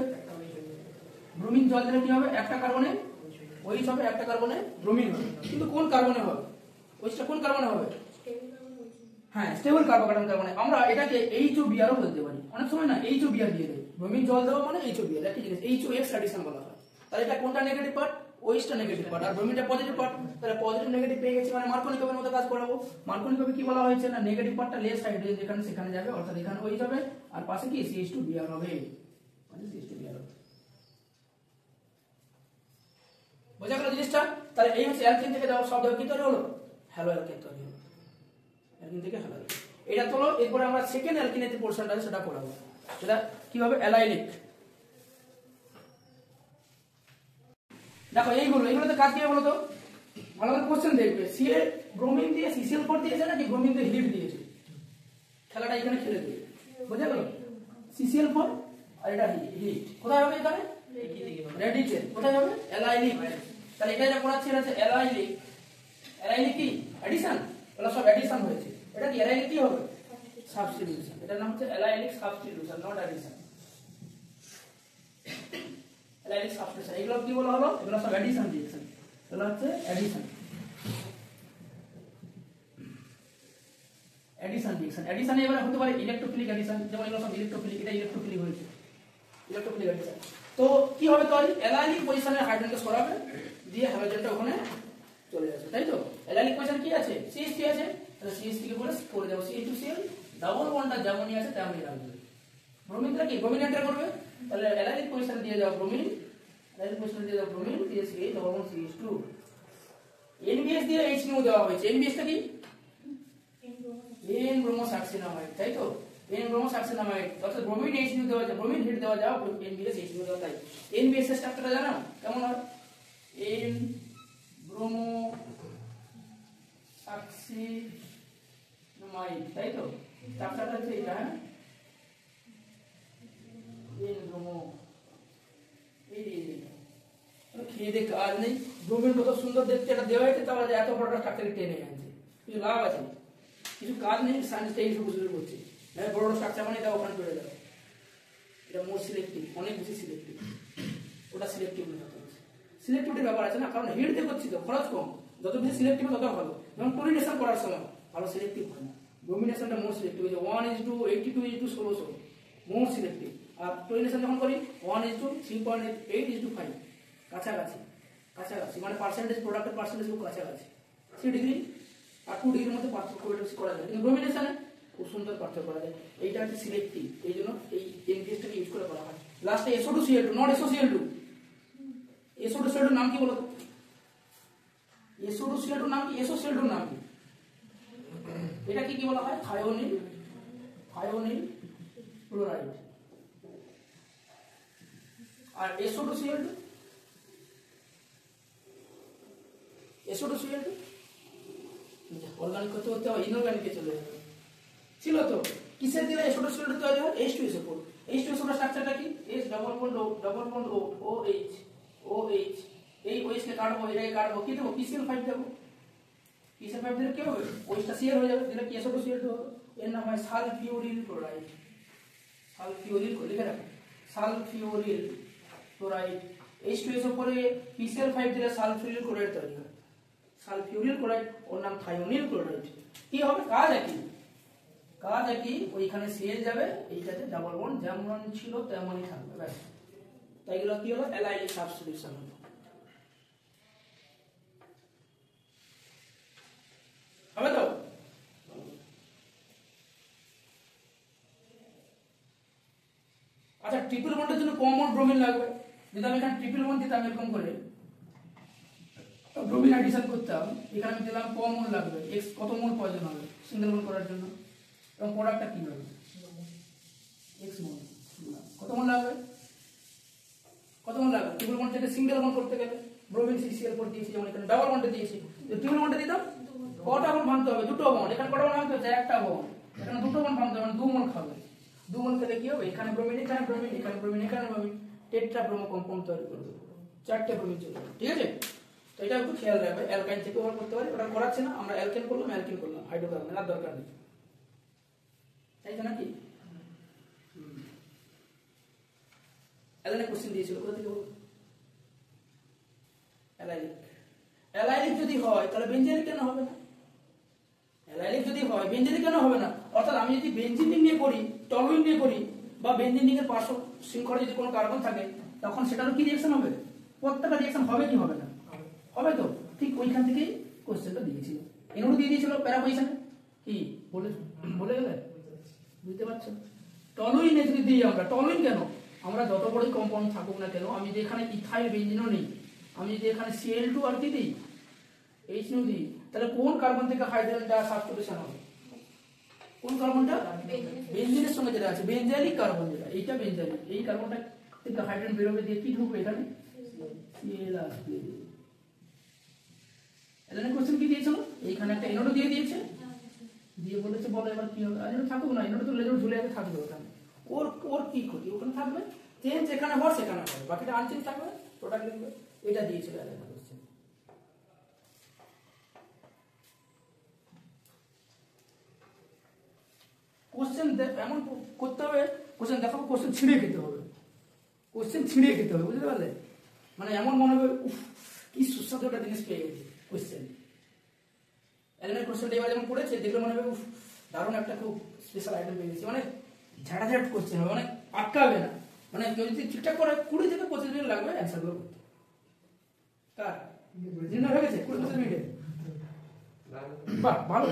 ব্রোমিন জল দিলে কি হবে? একটা কার্বনে ওইচ হবে, একটা কার্বনে ব্রোমিন হবে। কিন্তু কোন কার্বনে হবে? ওইচটা কোন কার্বনে হবে? হ্যাঁ, স্টেবল কার্বোক্যাটায়ন কার্বনে। আমরা এটাকে HOBr ও বলতে পারি। অনেক সময় না HOBr দিয়ে দেয়, ব্রোমিন জল দেওয়া মানে HOBr, একই জিনিস। HOX অ্যাডিশন বলা হয়। তাহলে এটা কোনটা নেগেটিভ পার্ট? ওইচটা নেগেটিভ পার্ট, আর ব্রোমিনটা পজিটিভ পার্ট। তাহলে পজিটিভ নেগেটিভ পেয়ে গেছি মানে মার্কনিকোভের মতো কাজ করাবো। মার্কনিকোভে কি বলা হয়েছে না, নেগেটিভ পার্টটা লেস হাইড্রোজেন যেখানে সেখানে যাবে, অর্থাৎ এখানে ওইচ হবে, আর পাশে কি CH2Br হবে, মানে CH2Br হবে। বোঝা গেল জিনিসটা? তাহলে এই হচ্ছে অ্যালকিন থেকে দেওয়া শব্দ কি তৈরি হলো? হ্যালো অ্যালকিন তৈরি হলো, অ্যালকিন থেকে হ্যালো অ্যালকিন। এটা তো এরপরে আমরা সেকেন্ড অ্যালকিনের যে পোরশনটা আছে সেটা পড়াবো, সেটা কিভাবে অ্যালাইলিক। দেখো এইগুলোতে কাজ কি বলো তো? ভালো করে কোশ্চেন দেখবে, সিএ ব্রোমিন দিয়ে CCl4 দিয়েছে নাকি ব্রোমিন দিয়ে হিট দিয়েছে, খেলাটা এখানে খেলে দিবে। বোঝা গেল? CCl4 আর এটা হিট কোথায় হবে? এখানে রেডিকেল। কোথায় হবে? অ্যালাইলিক। তাহলে এটা যা পড়াচ্ছি এটা হচ্ছে অ্যালাইলিক। অ্যালাইলিক কি? অ্যাডিশন, এগুলো সব অ্যাডিশন হয়েছে। এটা কি অ্যালাইলিক কি হবে? সাবস্টিটিউশন। এটার নাম হচ্ছে allylic substitution, not addition. Allylic substitution এগুলো কি বলা হলো? এগুলো সব অ্যাডিশন রিঅ্যাকশন, এগুলো হচ্ছে অ্যাডিশন। Addition reaction. অ্যাডিশনে এবার হতে পারে ইলেকট্রোফিলিক অ্যাডিশন, যেমন এগুলো সব ইলেকট্রোফিলিক, এটা ইলেকট্রোফিলিক হয়েছে, ইলেকট্রোফিলিক অ্যাডিশন। তো কি হবে তৈরি, অ্যালাইলিক পজিশনে হাইড্রোজেনকে সরাবে, দিয়ে হ্যালোজেনটা ওখানে চলে আসবে, তাই তো। অ্যালাইলিক পজিশন কি আছে, CH3 আছে, তাহলে CH3 কে বলে করে দাও CH2Cl, ডাবল বন্ডটা যেমনই আছে তেমনই রাখবে। ব্রোমিনটা কি, ব্রোমিন এন্টার করবে, তাহলে অ্যালাইলিক পজিশন দিয়ে দাও ব্রোমিন, অ্যালাইলিক পজিশন দিয়ে দাও ব্রোমিন, দিয়ে CH double bond CH2। NBS দিয়ে HNO দেওয়া হয়েছে, NBS টা কি, N ব্রোমোসাক্সিনামাইড, তাই তো, N ব্রোমোসাক্সিনামাইড, অর্থাৎ ব্রোমিন HNO দেওয়া যায়, ব্রোমিন হিট দেওয়া যাও, NBS HNO দেওয়া, তাই NBS এর স্ট্রাকচারটা জানো কেমন হয়, N ব্রোমোসাক্সিনামাইড, তাই তো, স্ট্রাকচারটা হচ্ছে এটা, হ্যাঁ, N ব্রোমো, এই খেয়ে দেখ কাজ নেই, ব্রোমিন কত সুন্দর দেখতে, এটা দেওয়া হয়েছে, তাহলে এত বড় স্ট্রাকচার টেনে আনছে, কিছু লাভ আছে, কিছু কাজ নেই, সায়েন্সটা এইসব বুঝে করছে, হ্যাঁ, বড় বড় স্ট্রাকচার মানে দাও ওখানে করে দাও, এটা মোর সিলেক্টিভ, অনেক বেশি সিলেক্টিভ, ওটা সিলেক্টিভ না, সিলেক্টিভিটির ব্যাপার আছে না, কারণ হিট দিয়ে করছি তো, খরচ কম, যত বেশি সিলেক্টিভ তত ভালো, যেমন ক্লোরিনেশন করার সময় ভালো সিলেক্টিভ হয় না, ব্রোমিনেশনটা মোর সিলেক্টিভ হয়েছে, 1:82:16 মোর সিলেক্টিভ, আর ক্লোরিনেশন যখন করি 1:3.8:5, কাছাকাছি, কাছাকাছি, মানে পার্সেন্টেজ, প্রোডাক্টের পার্সেন্টেজ খুব কাছাকাছি, 3 ডিগ্রি আর 2 ডিগ্রির মধ্যে পার্থক্য করা যায়, কিন্তু ব্রোমিনেশনে খুব সুন্দর পার্থক্য করা যায়, এইটা হচ্ছে সিলেক্টিভ, এই জন্য এই এনপিএসটাকে ইউজ করে করা হয়। লাস্টে SO2Cl2, নট SOCl2, SO2Cl2 নাম কি বলো, SO2Cl2 নাম কি, SOCl2 নাম কি, এটা কি বলা হয়, থায়োনিল, থায়োনিল ক্লোরাইড, আর SO2Cl2, SO2Cl2 অর্গানিক করতে হতে হয়, ইনঅর্গানিকে চলে যাবে, ছিল তো, কিসের দিলে SO2Cl2 তৈরি হয়, H2SO4, H2SO এর স্ট্রাকচারটা কি, H double bond O OH, OH, এই OH কে কাটবো, এটাকে কাটবো, কি দেবো, PCl5 দেবো, PCl5 দিলে কি হবে, OH টা Cl হয়ে যাবে, দিলে কি SO2Cl2 হবে, এর নাম হয় সালফিউরিল ক্লোরাইড, সালফিউরিল, লিখে রাখো, সালফিউরিল ক্লোরাইড, H2SO4 এ PCl5 দিলে সালফিউরিল ক্লোরাইড তৈরি হয়, সালফিউরিল ক্লোরাইড, ওর নাম থায়োনিল ক্লোরাইড। কি হবে, কাজ একই, কাজ একই, ওইখানে Cl যাবে, এইটাতে ডাবল বন্ড যেমন ছিল তেমনই থাকবে, ব্যাস, তাই এগুলো কি হলো, অ্যালাইলিক সাবস্টিটিউশন হলো, হবে তো। আচ্ছা, ট্রিপল বন্ডের জন্য কমন ব্রোমিন লাগবে, যদি আমি এখানে ট্রিপল বন্ড দিতাম এরকম করে, ব্রোমিন অ্যাডিশন করতাম, এখানে আমি দিলাম কমন লাগবে, x কত মোল প্রয়োজন হবে সিঙ্গেল বন্ড করার জন্য, এবং প্রোডাক্টটা কি হবে, x মোল, কত মোল লাগবে, কত মোল লাগবে, ট্রিপল বন্ড থেকে সিঙ্গেল বন্ড করতে গেলে, ব্রোমিন CCl4 দিয়েছি, যেমন এখানে ডাবল বন্ডে দিয়েছি, যদি ট্রিপল বন্ডে দিতাম কটা বন্ড ভাঙতে হবে, দুটো বন্ড, এখানে কটা বন্ড ভাঙতে হবে, একটা বন্ড, এখানে দুটো বন্ড ভাঙতে হবে, মানে 2 মোল খাবে, 2 মোল খেলে কি হবে, এখানে ব্রোমিন, এখানে ব্রোমিন, এখানে ব্রোমিন, এখানে ব্রোমিন, টেট্রা ব্রোমো কম্পাউন্ড তৈরি করবে, 4টে ব্রোমিন চলে যাবে, ঠিক আছে। তো এটা একটু খেয়াল রাখবে, অ্যালকাইন থেকে ব্যবহার করতে পারি, ওটা করাচ্ছে না, আমরা অ্যালকেন করলাম, অ্যালকিন করলাম, হাইড্রোকার্বন আর দরকার নেই, তাই তো নাকি। অ্যালাইনিক কোশ্চেন দিয়েছিল, কোথা থেকে বলবো, অ্যালাইনিক, অ্যালাইনিক যদি হয় তাহলে বেঞ্জিনিক কেন হবে না, অ্যালাইনিক যদি হয় বেঞ্জিনিক কেন হবে না, অর্থাৎ আমি যদি বেঞ্জিন নিয়ে করি, টলুইন নিয়ে করি, বা বেঞ্জিন এর পার্শ্ব শৃঙ্খলে যদি কোনো কার্বন থাকে, তখন সেটারও কি রিঅ্যাকশন হবে, প্রত্যেকটা রিঅ্যাকশন হবে কি হবে না, হবে তো, ঠিক ওইখান থেকেই কোশ্চেনটা দিয়েছিল, এনওডি দিয়ে দিয়েছিল প্যারা পজিশনে, কি বলে গেলে, বুঝতে পারছো, টলুইনে যদি দিই আমরা, টলুইন কেন, আমরা যত বড়ই কম্পাউন্ড থাকুক না কেন, আমি যদি এখানে ইথাইল বেঞ্জিনও নেই, আমি যদি এখানে Cl2 আর কি দিই, HNO দিই, তাহলে কোন কার্বন থেকে হাইড্রোজেনটা সাবস্টিটিউশন হবে, কোন কার্বনটা, বেঞ্জিনের সঙ্গে যেটা আছে, বেঞ্জাইলিক কার্বন যেটা, এইটা বেঞ্জাইলিক, এই কার্বনটা থেকে হাইড্রোজেন বেরোবে, দিয়ে কি ঢুকবে এখানে, Cl আসবে। অ্যালাইনিক কোশ্চেন কি দিয়েছিল, এইখানে একটা এনওডি দিয়ে দিয়েছে, দিয়ে বলেছে বলো এবার কি হবে, আর এটা থাকুক না, এনওডি তো লেজার ঝুলে যাবে, থাকবে ওখানে, ওর ওর কি ক্ষতি, ওখানে থাকবে, চেঞ্জ যেখানে হয় সেখানে হবে, বাকিটা আনচেঞ্জ থাকবে, প্রোডাক্ট লিখবে, এটা দিয়েছিল অ্যালাইনিক কোশ্চেন। কোশ্চেন এমন করতে হবে, কোশ্চেন দেখাবো, কোশ্চেন ছিঁড়ে খেতে হবে, কোশ্চেন ছিঁড়ে খেতে হবে, বুঝতে পারলে, মানে এমন মনে হবে উফ কি সুস্বাদু একটা জিনিস পেয়ে গেছি কোশ্চেন, অ্যালাইনিক কোশ্চেনটা এবার যেমন পড়েছে, দেখলে মনে হবে উফ দারুণ একটা খুব স্পেশাল আইটেম পেয়ে গেছি, মানে ঝাড়াঝাট করছে হবে, মানে আটকাবে না, মানে কেউ যদি ঠিকঠাক করে 20 থেকে 25 মিনিট লাগবে অ্যান্সার গুলো করতে। কার নির্ণয় হয়ে গেছে 20-25 মিনিটে? বাহ ভালো।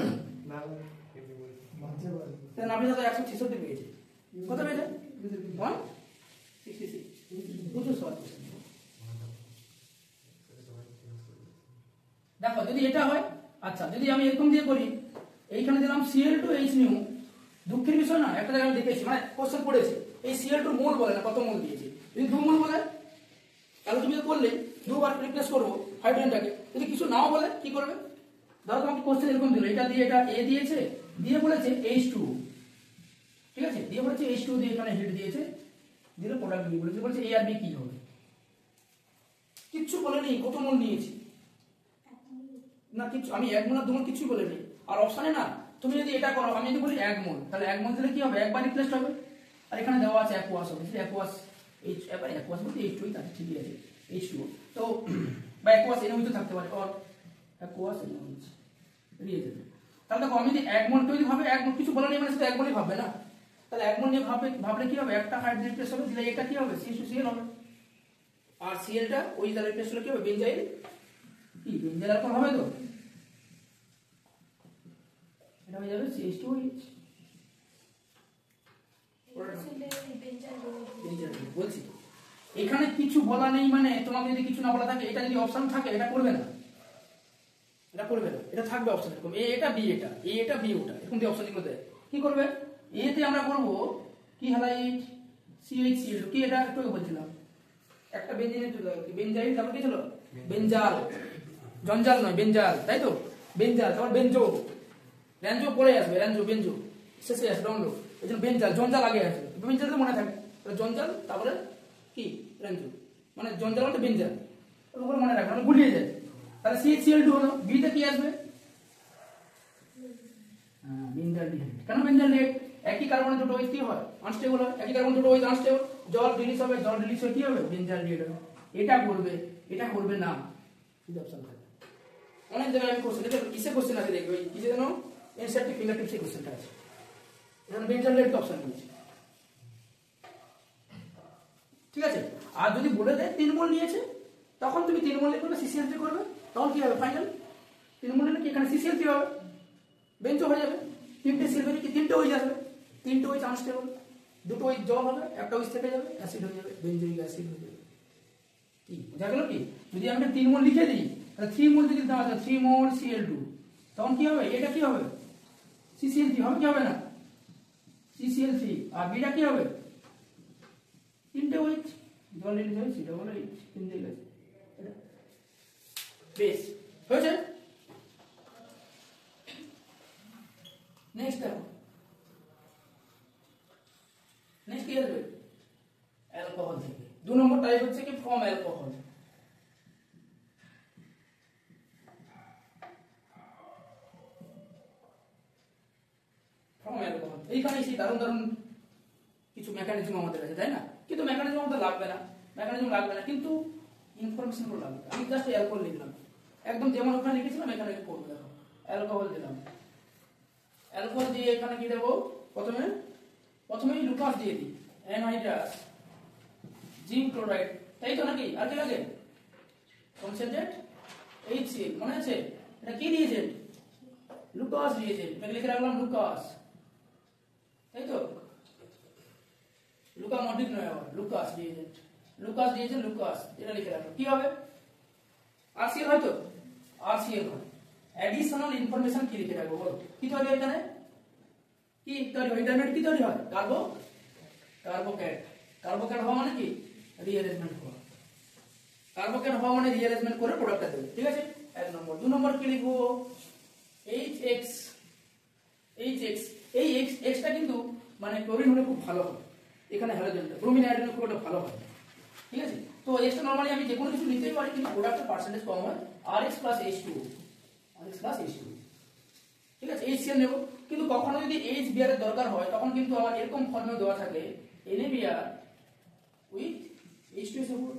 তাহলে আপনি তো 166 পেয়েছে, কত পেয়েছে? 166, প্রচুর সহজ। দেখো যদি এটা হয়, আচ্ছা যদি আমি এরকম দিয়ে করি, এইখানে দিলাম Cl2H নিউ, দুঃখের বিষয় না, একটা জায়গায় দেখেছি মানে কোশ্চেন পড়েছে, এই Cl2 মোল বলে না, কত মোল দিয়েছে, যদি 2 মোল বলে তাহলে তুমি করলে দুবার রিপ্লেস করবো হাইড্রোজেনটাকে, যদি কিছু নাও বলে কি করবে? ধরো তোমাকে কোশ্চেন এরকম দিল, এটা দিয়ে এটা A দিয়েছে, দিয়ে বলেছে H2, ঠিক আছে, দিয়ে বলেছে H2 দিয়ে এখানে হিট দিয়েছে, দিলে প্রোডাক্ট দিয়ে বলেছে A আর B কি হবে, কিচ্ছু বলেনি কত মোল নিয়েছি না, কিছু আমি 1 মোল আর 2 মোল কিছু বলেনি। আর অপশনে না তুমি যদি এটা করো, আমি যদি বলি 1 মোল, তাহলে 1 মোল দিলে কি হবে, একবার রিপ্লেস হবে, আর এখানে দেওয়া আছে অ্যাকোয়াস হবে, অ্যাকোয়াস H, এবার অ্যাকোয়াস বলতে H2 ই থাকে, ঠিকই আছে H2, তো বা অ্যাকোয়াস এনে হইতে থাকতে পারে, অর অ্যাকোয়াস এনে হচ্ছে রিয়েজেন্ট। তাহলে দেখো আমি যদি 1 মোল যদি ভাবে, 1 মোল কিছু বলেনি মানে শুধু 1 মোলই ভাববে না, তাহলে 1 মোল নিয়ে ভাবলে কি হবে, একটা হাইড্রোজেন রিপ্লেস হবে, দিলে এটা কি হবে CH2Cl হবে, আর Cl-টা ওই দ্বারা রিপ্লেস হলে কি হবে, বেনজাইল, কি বেনজাইল অ্যালকোহল হবে, তো এটা হয়ে যাবে CH2OH। বলছি এখানে কিছু বলা নেই, মানে তোমাকে যদি কিছু না বলা থাকে, এটা যদি অপশন থাকে এটা করবে না, এটা করবে না, এটা থাকবে অপশন এরকম A এটা B এটা, A এটা B ওটা, এরকম দিয়ে অপশন গুলো দেয়। কি করবে, A তে আমরা করব কি হ্যালাইড CHCl, কি এটা একটু বলছিলাম, একটা বেনজিনের চলে গেল, বেনজাইল, তারপর কি ছিল বেনজাল, জঞ্জাল নয় বেনজাল, তাই তো বেনজাল, তারপর বেনজো, রেঞ্জো পরে আসবে, রেঞ্জো বেনজো শেষে আসবে, রংলো, এই জন্য বেনজাল, জঞ্জাল আগে আসবে, বেনজাল তো মনে থাকে, জঞ্জাল তারপরে কি রেঞ্জো, মানে জঞ্জাল মানে বেনজাল, ওগুলো মনে রাখবে, মানে গুলিয়ে যায়। তাহলে CHCl2 হলো, B তে কি আসবে, বেনজাল ডিহাইড, কেন বেনজাল ডিহাইড, একই কার্বনে দুটো OH কি হয়, আনস্টেবল হয়, একই কার্বনে দুটো OH আনস্টেবল, জল রিলিজ হবে, জল রিলিজ হয়ে কি হবে, বেনজাল ডিহাইড হবে। এটা করবে, এটা করবে না, শুধু অপশন থাকে। অনেক জায়গায় আমি কোশ্চেন, এটা কিসে কোশ্চেন আছে দেখবে, ওই কিসে যেন এনসিইআরটি ফিঙ্গারটিপস এর কোশ্চেনটা আছে, এখানে বেনজাল ডিহাইড অপশন দিয়েছে, ঠিক আছে। আর যদি বলে দেয় 3 মোল নিয়েছে, তখন তুমি 3 মোল করবে, CCl3 করবে, তখন কি হবে ফাইনাল, 3 মোল নিলে কি এখানে CCl3 হবে, বেঞ্জো হয়ে যাবে, তিনটে সিলভারি কি তিনটে OH আসবে, তিনটে OH আনস্টেবল, দুটো OH জল হবে, একটা OH থেকে যাবে, অ্যাসিড হয়ে যাবে, বেনজোইক অ্যাসিড হয়ে যাবে। কি বোঝা গেল? কি যদি আমি 3 মোল লিখে দিই, তাহলে 3 মোল যদি দেওয়া যায় 3 মোল Cl2, তখন কি হবে, এটা কি হবে CCl3 হবে, কি হবে না CCl3, আর বিটা কি হবে, তিনটে OH জল রিলিজ হয়, সেটা হলো H, তিনটে গেছে, এটা বেশ হয়েছে। নেক্সট দেখো, নেক্সট কি আসবে, অ্যালকোহল থেকে 2 নম্বর টাইপ হচ্ছে কি ফ্রম অ্যালকোহল। ফ্রম অ্যালকোহল, এইখানে সেই দারুণ দারুণ কিছু মেকানিজম আমাদের আছে, তাই না, কিন্তু মেকানিজম আমাদের লাগবে না, কিন্তু ইনফরমেশন গুলো লাগবে। আমি জাস্ট অ্যালকোহল লিখলাম, একদম যেমন ওখানে লিখেছিলাম এখানে করব, দেখো অ্যালকোহল দিলাম, অ্যালকোহল দিয়ে এখানে কি দেবো, প্রথমেই লুকাস দিয়ে দিই, অ্যানহাইড্রাস জিঙ্ক ক্লোরাইড, তাই তো নাকি, আর কি লাগে কনসেন্ট্রেট HCl, মনে আছে এটা কি রিয়েজেন্ট, লুকাস রিয়েজেন্ট, এটা লিখে রাখলাম লুকাস, তাই তো লুকা মডিক নয়, আবার লুকাস রিয়েজেন্ট, লুকাস এটা লিখে রাখলাম, কি হবে RCl, হয়তো RCl হয়। অ্যাডিশনাল ইনফরমেশন কি লিখে রাখবো বলো, কি তৈরি হয় এখানে, কি তৈরি হয়, ইন্টারনেট কি তৈরি হয়, কার্বোক্যাট হওয়া মানে কি রিঅ্যারেঞ্জমেন্ট হওয়া, কার্বোক্যাট হওয়া মানে রিঅ্যারেঞ্জমেন্ট করে প্রোডাক্টটা দেবে, ঠিক আছে 1 নম্বর। 2 নম্বর কি লিখবো, HX, এই Xটা কিন্তু মানে ক্লোরিন হলে খুব ভালো হয়, এখানে হ্যালোজেনটা ব্রোমিন আয়োডিন খুব একটা ভালো হয়, ঠিক আছে। তো Xটা নরমালি আমি যে কোনো কিছু নিতেই পারি, কিন্তু প্রোডাক্টের পার্সেন্টেজ কম হয়, RX + H2O, ঠিক আছে। HCl নেব, কিন্তু কখনো যদি HBr এর দরকার হয়, তখন কিন্তু আমার এরকম ফর্মে দেওয়া থাকে NaBr উইথ H2SO4,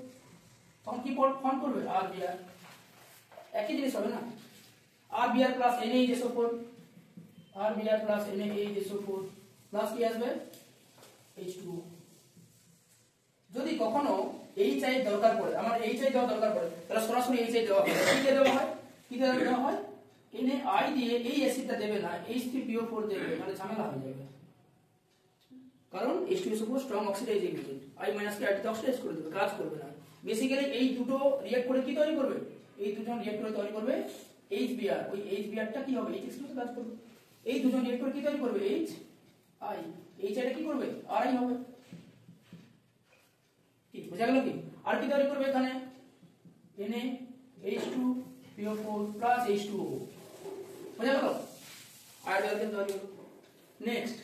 তখন কি ফর্ম করবে RBr, একই জিনিস হবে না, RBr + NaHSO4, RBr plus NaHSO4 plus কি আসবে H2O। যদি কখনো HI দরকার পড়ে, আমার HI দেওয়া দরকার পড়ে, তাহলে সরাসরি HI দেওয়া হয়। কি দিয়ে দেওয়া হয়? কি দিয়ে দেওয়া হয়? Na দিয়ে এই অ্যাসিডটা দেবে না, H3PO4 দেবে, মানে ঝামেলা হয়ে যাবে। কারণ H2SO4 strong oxidising agent, I- কে আইডিতে অক্সিডাইজ করে দেবে, কাজ করবে না। বেসিক্যালি এই দুটো রিঅ্যাক্ট করে কি তৈরি করবে? এই দুজন রিঅ্যাক্ট করে তৈরি করবে HBr। ওই HBrটা কি হবে? HX তে কাজ করবে। এই দুজন রিঅ্যাক্ট করে কি তৈরি করবে? HI। HI কি করবে? RI হবে। কি বোঝা গেল? কি আর কি তৈরি করবে এখানে? NaH2PO4 plus H2O। বোঝা গেল? আর অ্যালকেন তৈরি হলো। নেক্সট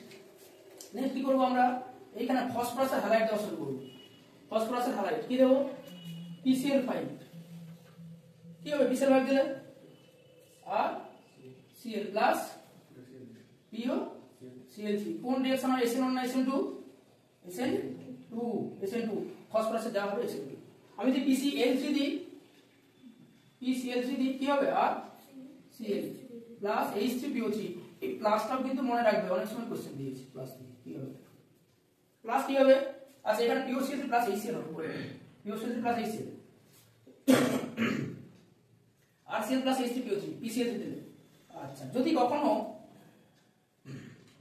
কি করব আমরা? এইখানে ফসফরাসের হ্যালাইড দেওয়া শুরু করব। ফসফরাসের হ্যালাইড কি দেব? PCl5। কি হবে PCl5 দিলে? আর Cl প্লাস PO Cl3। কোন রিঅ্যাকশন হয়? SN1 না SN2? SN2 ফসফরাসে যা হবে SN2। আমি যদি PCl3 দিই, কি হবে? আর Cl প্লাস H3PO3। এই প্লাসটাও কিন্তু মনে রাখবে, অনেক সময় কোশ্চেন দিয়েছে প্লাস কি হবে? প্লাস কি হবে? আচ্ছা এখানে POCl3 প্লাস HCl হবে। POCl3 প্লাস HCl আর Cl প্লাস H3PO3 PCl3 দিলে। আচ্ছা যদি কখনো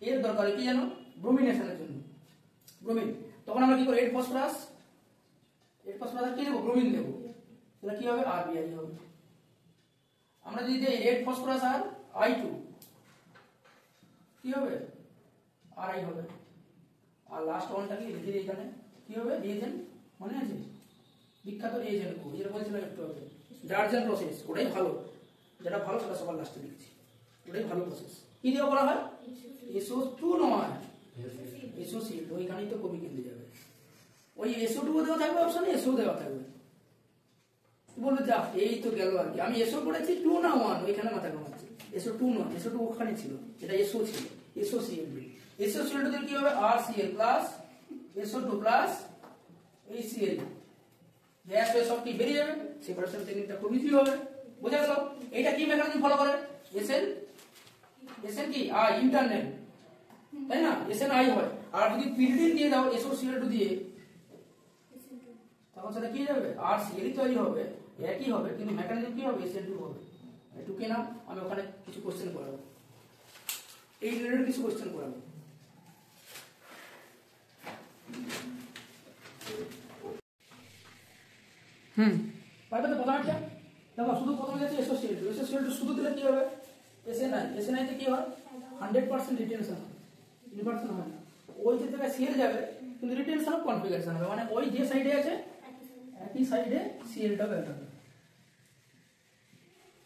এর দরকার কি জানো? ব্রোমিনেশনের জন্য ব্রোমিন, তখন আমরা কি করি? 8 ফসফরাস কি দেব? ব্রোমিন দেব। তাহলে কি হবে? RBI হবে। আমরা যদি দেই 8 ফসফরাস আর I2 কি হবে? RI হবে। আর লাস্ট ওয়ানটা কি লিখে দিই এখানে? কি হবে? রিএজেন্ট, মনে আছে? বিখ্যাত রিএজেন্ট কো, যেটা বলেছিলাম একটু আগে, ডার্জেন প্রসেস। ওটাই ভালো, যেটা ভালো সেটা সবার লাস্টে লিখছি, ওটাই ভালো প্রসেস। কি দিয়ে করা হয়? SO2 নয়, SOCl। ওইখানেই তো কবি কেন্দ্রে যাবে। ওই SO2 দেওয়া থাকবে অপশনে, SO দেওয়া থাকবে। বলবে যা এই তো গেল আর কি, আমি SO পড়েছি 2 না 1, ওইখানে মাথা ঘামাচ্ছে। SO2 নয়, SO2 ওখানে ছিল, এটা SO ছিল, SOCl। SOCl দিলে কি হবে? RCl plus SO2 plus HCl। Gas হয়ে সব কি বেরিয়ে যাবে, সেপারেশন টেকনিকটা খুব ইজি হবে। বোঝা গেল? এটা কি মেকানিজম ফলো করে? SN কি ইন্টারনাল, তাই না? SNI হয়। আর যদি পিরিডিন দিয়ে দাও SOCl2 দিয়ে, তখন সেটা কি যাবে? RCl তৈরি হবে, একই হবে, কিন্তু মেকানিজম কি হবে? SN2 হবে। টুকে নাও, আমি ওখানে কিছু কোশ্চেন করাবো, এই রিলেটেড কিছু কোশ্চেন করাবো। পাইবে তো প্রথমে একটা দেখো, শুধু প্রথমে যাচ্ছে SOCl2 শুধু দিলে কি হবে? SNI তে কি হয়? 100% রিটেনশন হয়, ইনভার্সন হয় না। ওই যে জায়গায় Cl যাবে, কিন্তু রিটেনশন অফ কনফিগারেশন হবে, মানে ওই যে সাইডে আছে একই সাইডে Cl-টা বের হবে।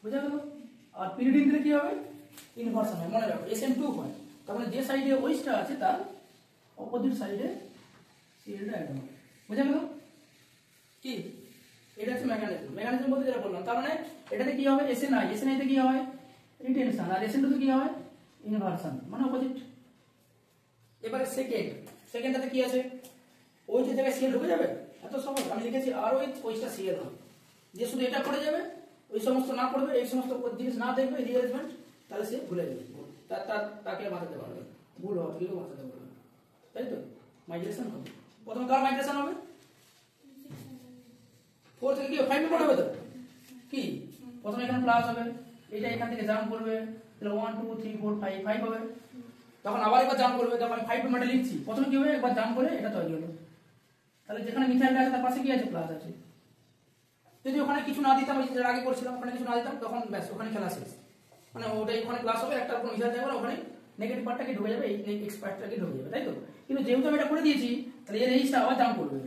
বুঝা গেল? আর পিরিডিন দিলে কি হবে? ইনভার্সন হয়, মনে রাখো SN2 হয়, তার মানে যে সাইডে ওইটা আছে তার অপোজিট সাইডে Cl-টা অ্যাড হবে। বুঝা গেল? কি এটা হচ্ছে মেকানিজম বলতে যেটা বললাম। তার মানে এটাতে কি হবে? SNI তে কি হয়? রিটেনশন। আর SN2 তে কি হয়? ইনভার্সন, মানে অপোজিট। এবারে সেকেন্ডটাতে কি আছে? ওই যে জায়গায় Cl ঢুকে যাবে, এত সহজ। আমি লিখেছি ROH, ওইটা Cl হবে। যে শুধু এটা পড়ে যাবে, ওই সমস্ত না পড়বে, এই সমস্ত জিনিস না দেখবে রিঅ্যারেঞ্জমেন্ট, তাহলে সে ভুলে যাবে, তাকে বাঁচাতে পারবে, ভুল হবে কিন্তু বাঁচাতে পারবে, তাই তো? মাইগ্রেশন হবে, প্রথমে কার মাইগ্রেশন হবে? 4 থেকে কি 5 মেম্বার হবে তো? কি প্রথমে এখানে প্লাস হবে, এটা এখান থেকে জাম্প করবে, তাহলে 1 2 3 4 5 5 হবে। তখন আবার একবার জাম্প করবে, তখন আমি 5 মেম্বারটা লিখছি। প্রথমে কি হবে? একবার জাম্প করে এটা তৈরি হলো, তাহলে যেখানে মিথাইলটা আছে তার পাশে কি আছে? প্লাস আছে। যদি ওখানে কিছু না দিতাম, ওই যে আগে করছিলাম, ওখানে কিছু না দিতাম, তখন ব্যাস ওখানে খেলা শেষ। মানে ওটাই ওখানে প্লাস হবে, একটা উপর মিথাইল থাকবে, ওখানে নেগেটিভ পার্টটা কি ঢুকে যাবে, এই এক্স পার্টটা কি ঢুকে যাবে, তাই তো? কিন্তু যেহেতু আমি এটা করে দিয়েছি, তাহলে এর এইটা আবার জাম্প করবে,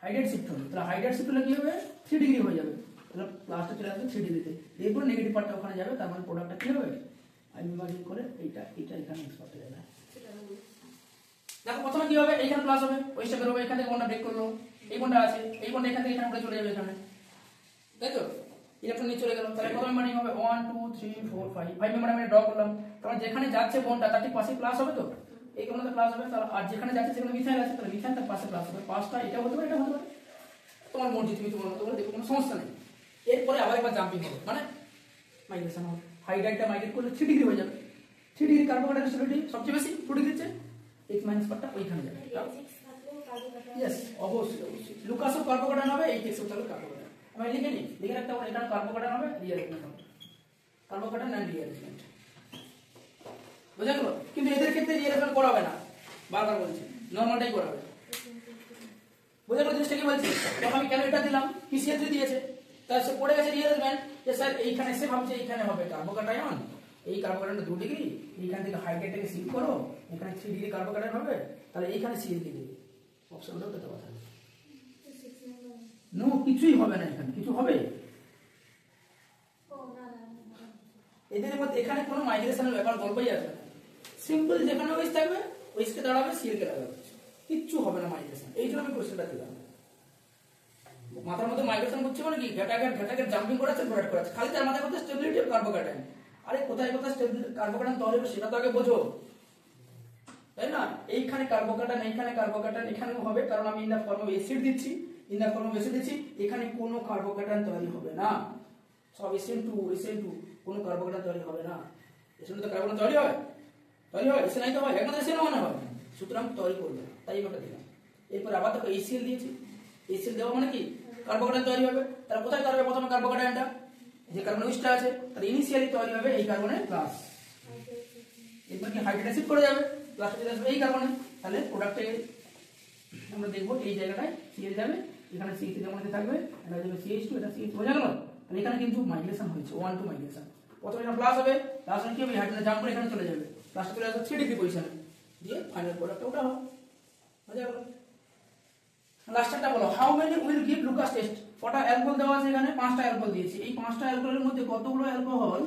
হাইড্রেট শিফট হবে। তাহলে হাইড্রেট শিফট হলে কি হবে? 3 ডিগ্রি হয়ে যাবে, তাহলে প্লাসটা চলে আসবে 3 ডিগ্রিতে। এরপর নেগেটিভ পার্টটা ওখানে যাবে, তার মানে প্রোডাক্টটা কি হবে? আমি ইমাজিন করে এইটা এখানে মিক্স করতে যাবে। দেখো প্রথমে কি হবে? এইখানে প্লাস হবে, ওই স্টেপে হবে, এখান থেকে বন্ডটা ব্রেক করলো, এই বন্ডটা আছে, এই বন্ডটা এখান থেকে এখানে উঠে চলে যাবে এখানে, তাই তো? ইলেকট্রন নিয়ে চলে গেল, তাহলে কত মেম্বার হবে? 1 2 3 4 5 5 মেম্বার আমি ড্র করলাম। তাহলে যেখানে যাচ্ছে বন্ডটা তার ঠিক পাশে প্লাস হবে তো, এই কোণাতে প্লাস হবে। তাহলে আর যেখানে যাচ্ছে সেখানে মিথাইল আছে, তাহলে মিথাইল তার পাশে প্লাস হবে। পাঁচটা এটা হতে পারে, এটা হতে পারে, তোমার মর্জি, তুমি তোমার মতো করে দেখো, কোনো সমস্যা নেই। এরপরে আবার একবার জাম্পিং হবে, মানে মাইগ্রেশন হবে। হাইড্রাইটটা মাইগ্রেট করলে 3 ডিগ্রি হয়ে যাবে, 3 ডিগ্রি কার্বোকাটাইন স্টেবিলিটি সবচেয়ে বেশি 2 ডিগ্রির চেয়ে x মাইনাস পার্টটা ওইখানে যাবে। यस অবশ্যই অবশ্যই লুকাসও কার্বোকাটাইন হবে, এই টেক্সও তাহলে কার্বোকাটাইন। আমি লিখে নিই, লিখে রাখতে হবে এটা কার্বোকাটাইন হবে, রিঅ্যারেঞ্জমেন্ট হবে, কার্বোকাটাইন এন্ড রিঅ্যারেঞ্জমেন্ট। বুঝা গেল? কিন্তু এদের ক্ষেত্রে রিঅ্যারেঞ্জমেন্ট করা হবে না, বারবার বলছি, নরমালটাই করা হবে। বুঝা গেল জিনিসটা কি বলছি? তখন আমি কেন এটা দিলাম, পিসিএল দিয়েছে, তার সে পড়ে গেছে রিঅ্যারেঞ্জমেন্ট যে স্যার এইখানে এসে ভাবছে এইখানে হবে কার্বোকাটাইন, এই কার্বোকাটাইনটা 2 ডিগ্রি, এইখান থেকে হাইড্রেটটাকে শিফট করো, এখানে 3 ডিগ্রি কার্বোকাটাইন হবে, তাহলে এইখানে সিএল দিয়ে দেবে। অপশনটাও তো কথা নেই, নো কিছুই হবে না, এখানে কিছু হবে এদের মধ্যে, এখানে কোনো মাইগ্রেশনের ব্যাপার গল্পই আসবে না। সিম্পল যেখানে ওইস থাকবে ওইসকে দাঁড়াবে, সিএল কে দাঁড়াবে, কিচ্ছু হবে না মাইগ্রেশন। এই জন্য আমি কোশ্চেনটা দিলাম। মাথার মধ্যে মাইগ্রেশন করছে মানে কি, ঘাটাঘাট জাম্পিং করাচ্ছে, ভরাট করাচ্ছে, খালি তার মাথায় কথা স্টেবিলিটি অফ কার্বোকাটাইন। আরে কোথায় কোথায় স্টেবিলিটি কার্বোকাটাইন তৈরি হবে সেটা তো আগে বোঝো, তাই না? এইখানে কার্বোকাটাইন, এইখানে কার্বোকাটাইন, এখানেও হবে, কারণ আমি in the form of acid দিচ্ছি, in the form of acid দিচ্ছি, এখানে কোনো কার্বোকাটাইন তৈরি হবে না, সব SN2 কোনো কার্বোকাটাইন তৈরি হবে না। SN2 তো কার্বোকাটাইন তৈরি হয়, SN তো হয়, একমাত্র SN1 হয়, সুতরাং তৈরি করবে, তাই ওটা দিলাম। এরপর আবার দেখো HCl দিয়েছি, HCl দেওয়া মানে কি কার্বোকাটাইন তৈরি হবে, তাহলে কোথায় তৈরি হবে প্রথমে কার্বোকাটাইনটা, যে কার্বন উইচটা আছে, তাহলে ইনিশিয়ালি তৈরি হবে এই কার্বনের প্লাস, এরপর কি হাইড্রোজেন অ্যাসিড করে যাবে, প্লাস চলে আসবে এই কার্বনে, তাহলে প্রোডাক্টে আমরা দেখব এই জায়গাটায় সিএল যাবে, এখানে C3 যেমন থাকবে, এটা যাবে CH2, এটা CH, বোঝা গেল? তাহলে এখানে কিন্তু মাইগ্রেশন হয়েছে, 1 2 মাইগ্রেশন। প্রথমে এটা প্লাস হবে, প্লাস কি হবে, হাইড্রোজেন জাম্প করে এখানে চলে যাবে, প্লাস চলে আসবে 3 ডিগ্রি পজিশনে, দিয়ে ফাইনাল প্রোডাক্ট ওটা হবে। বোঝা গেল? লাস্টটা বলো, how many will give Lucas test. কটা অ্যালকোহল দেওয়া আছে এখানে, 5টা অ্যালকোহল দিয়েছি, এই 5টা অ্যালকোহলের মধ্যে কতগুলো অ্যালকোহল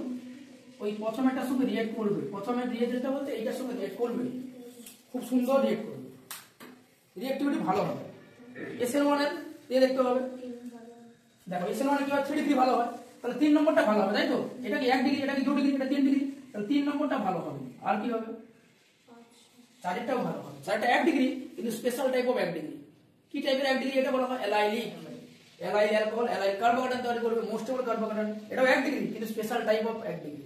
ওই প্রথম একটার সঙ্গে রিঅ্যাক্ট করবে, প্রথমে রিঅ্যাক্টটা বলতে এইটার সঙ্গে রিঅ্যাক্ট করবে, খুব সুন্দর রিঅ্যাক্ট করবে, রিঅ্যাক্টিভিটি ভালো হবে। SN1 এর দিয়ে দেখতে হবে, দেখো SN1 এর কি হয় 3 ডিগ্রি ভালো হয়, তাহলে 3 নম্বরটা ভালো হবে, তাই তো? এটা কি 1 ডিগ্রি, এটা কি 2 ডিগ্রি, এটা 3 ডিগ্রি, তাহলে 3 নম্বরটা ভালো হবে। আর কি হবে, 4টাও ভালো হবে, 4টা 1 ডিগ্রি কিন্তু স্পেশাল টাইপ অফ 1 ডিগ্রি। কি টাইপের 1 ডিগ্রি, এটা বলা হয় allylic, allyl alcohol, allyl carbocation তৈরি করবে, মোস্ট অফ কার্বোকাটাইন, এটাও 1 ডিগ্রি কিন্তু স্পেশাল টাইপ অফ 1 ডিগ্রি।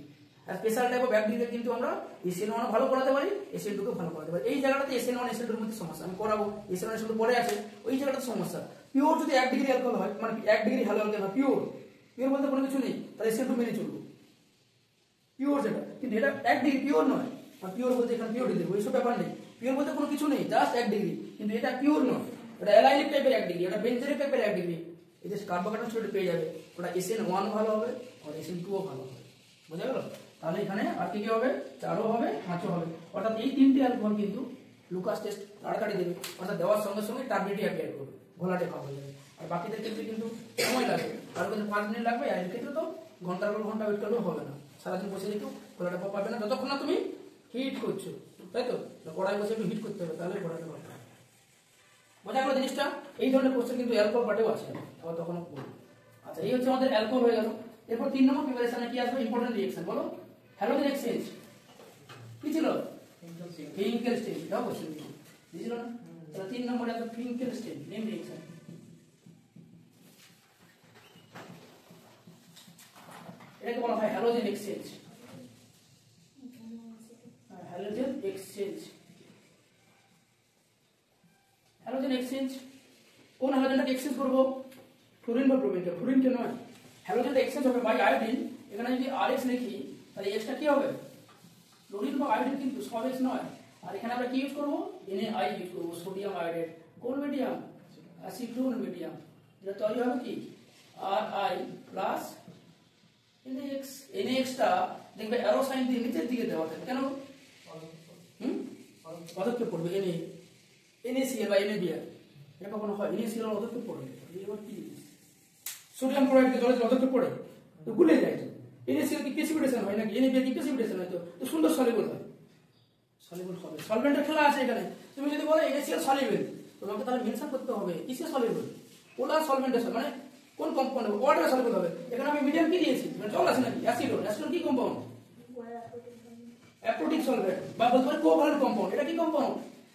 আর স্পেশাল টাইপ অফ 1 ডিগ্রি কিন্তু আমরা SN1 ভালো করাতে পারি, SN2 কে ভালো করাতে পারি। এই জায়গাটাতে SN1 SN2 এর মধ্যে সমস্যা, আমি করাবো, SN1 SN2 পরে আছে, ওই জায়গাটাতে সমস্যা। পিওর যদি 1 ডিগ্রি অ্যালকোহল হয়, মানে 1 ডিগ্রি হ্যালো অ্যালকোহল হয়, পিওর বলতে কোনো কিছু নেই, তাহলে SN2 মেনে চলবো, পিওর যেটা। কিন্তু এটা 1 ডিগ্রি পিওর নয়, আর পিওর বলতে এখানে পিওর ডিগ্রি ওইসব ব্যাপার নেই, পিওর বলতে কোনো কিছু নেই, জাস্ট 1 ডিগ্রি, কিন্তু এটা পিওর নয়, এটা অ্যালাইলিক টাইপের 1 ডিগ্রি, এটা বেঞ্জেরিক টাইপের 1 ডিগ্রি। এদের কার্বোকাটাইন স্টেট পেয়ে যাবে, ওটা SN1 ভালো হবে আর SN2 ও ভালো হবে। বুঝা গেল? তাহলে এখানে আর কি কি হবে, 4ও হবে, 5ও হবে, অর্থাৎ এই 3টে অ্যালকোহল কিন্তু লুকাস টেস্ট তাড়াতাড়ি দেবে, অর্থাৎ দেওয়ার সঙ্গে সঙ্গে টার্গেটই অ্যাপ্লাই করবে, ঘোলাটে খাওয়া হয়ে যাবে। আর বাকিদের ক্ষেত্রে কিন্তু সময় লাগবে, আর কিন্তু 5 মিনিট লাগবে, আর এর ক্ষেত্রে তো ঘন্টার পর ঘন্টা ওয়েট করলেও হবে না, সারাদিন বসে একটু ঘোলাটে পাবে না, যতক্ষণ না তুমি হিট করছো, তাই তো? কড়াই বসে একটু হিট করতে হবে, তাহলে ঘোলাটে পাবে। বোঝা গেল জিনিসটা? এই ধরনের কোশ্চেন কিন্তু অ্যালকোহল পার্টেও আছে, আবার তখন বলবো। আচ্ছা, এই হচ্ছে আমাদের অ্যালকোহল হয়ে গেল। এরপর 3 নম্বর প্রিপারেশনে কি আসবে, ইম্পর্টেন্ট রিঅ্যাকশন, বলো। হ্যালোজেন এক্সচেঞ্জ কি ছিল, ফিঙ্কেল স্টেজ, দাও কোশ্চেন দিছিল না, তাহলে 3 নম্বরে আছে ফিঙ্কেল স্টেজ, নেম রিঅ্যাকশন। এটাকে বলা হয় halogen exchange, halogen exchange. Halogen exchange, কোন হ্যালোজেনটাকে এক্সচেঞ্জ করব, ফ্লোরিন বা ব্রোমিনকে, ফ্লোরিনকে নয়। হ্যালোজেনটা এক্সচেঞ্জ হবে বাই আয়োডিন, এখানে যদি RX লিখি তাহলে এক্সটা কি হবে, ফ্লোরিন বা আয়োডিন কিন্তু সব এক্স নয়। আর এখানে আমরা কি ইউজ করব, NaI ইউজ করব, সোডিয়াম আয়োডাইড, কোন মিডিয়াম, অ্যাসিডোন মিডিয়াম, যেটা তৈরি হবে কি Ri প্লাস NaX। NaX টা দেখবে অ্যারো সাইন দিয়ে নিচের দিকে দেওয়া থাকে, কেন, পদক্ষেপ পড়বে, NaCl বা NaBr, এটা কখনো হয় NaCl পদক্ষেপ পড়বে, এবার কি সোডিয়াম ক্লোরাইড কে জলে পদক্ষেপ পড়ে তো গুলে যায়, তো NaCl কি প্রেসিপিটেশন হয় নাকি, NaBr কি প্রেসিপিটেশন হয়, তো সুন্দর সলিবল হয়, সলিবল হবে, সলভেন্টের খেলা আছে এখানে। তুমি যদি বলো NaCl সলিবল, তোমাকে তাহলে মেনশন করতে হবে কিসে সলিবল, পোলার সলভেন্টেশন, মানে কোন কম্পাউন্ড হবে, ওয়াটার সলিবল হবে। এখানে আমি মিডিয়াম কি দিয়েছি, মানে জল আছে নাকি, অ্যাসিডন, অ্যাসিডন কি কম্পাউন্ড, অ্যাপ্রোটিক সলভেন্ট, বা বলতে পারি কোভ্যালেন্ট কম্পাউন্ড, এটা কি compound,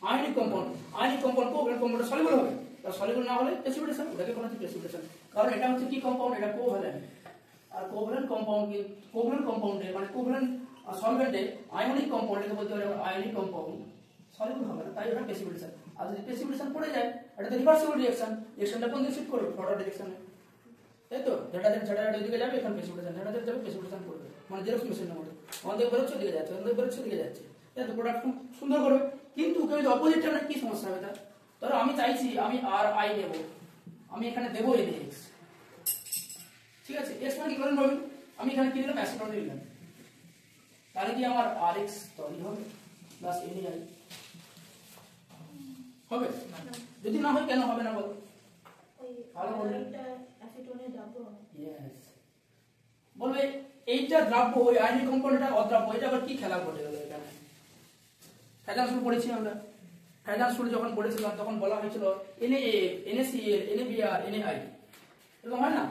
ionic compound, ionic compound covalent compound soluble হবে, আর সলিবল না হলে প্রেসিপিটেশন, ওটাকে বলা হয় প্রেসিপিটেশন, কারণ এটা হচ্ছে কি কম্পাউন্ড, এটা কোভ্যালেন্ট। আর কোভ্যালেন্ট কম্পাউন্ড, কোভ্যালেন্ট কম্পাউন্ডে মানে কোভ্যালেন্ট আর সলভেন্টে আয়নিক কম্পাউন্ড, এটাকে বলতে পারি আমরা আয়নিক কম্পাউন্ড, সলিউবল হবে না, তাই ওটা প্রেসিপিটেশন। আর যদি প্রেসিপিটেশন পড়ে যায়, এটা তো রিভার্সিবল রিঅ্যাকশন, রিঅ্যাকশনটা কোন দিকে শিফট করবে? ফরওয়ার্ড ডিরেকশনে, তাই তো? যেটা ওইদিকে যাবে, এখন প্রেসিপিটেশন, যেটা যাবে প্রেসিপিটেশন করবে, মানে জেরক্স মেশিনের মতো, আমাদের বেরোচ্ছে দিকে যাচ্ছে, আমাদের বেরোচ্ছে দিকে যাচ্ছে, তাই তো? প্রোডাক্ট সুন্দর করবে। কিন্তু কেউ যদি অপোজিটটা না, কি সমস্যা হবে তার? ধরো আমি চাইছি আমি আর আই নেব, আমি এখানে দেবো এন এক্স, ঠিক আছে? এক্স মানে কি করেন বলুন, আমি এখানে কি দিলাম? অ্যাসিটন দিলাম, তাহলে কি আমার আর এক্স তৈরি হবে প্লাস এন আই হবে? যদি না হয় কেন হবে না বলো? ভালো বলবে ইয়েস, বলবে এইটা দ্রাব্য, ওই আয়নিক কম্পাউন্ডটা অদ্রাব্য, এটা আবার কি খেলা ঘটে গেল এখানে? ফ্যাজান্স রুল পড়েছি আমরা, ফ্যাজান্স রুল যখন পড়েছিলাম তখন বলা হয়েছিল NaA, NaCl, NaBr, NaI, এরকম হয় না?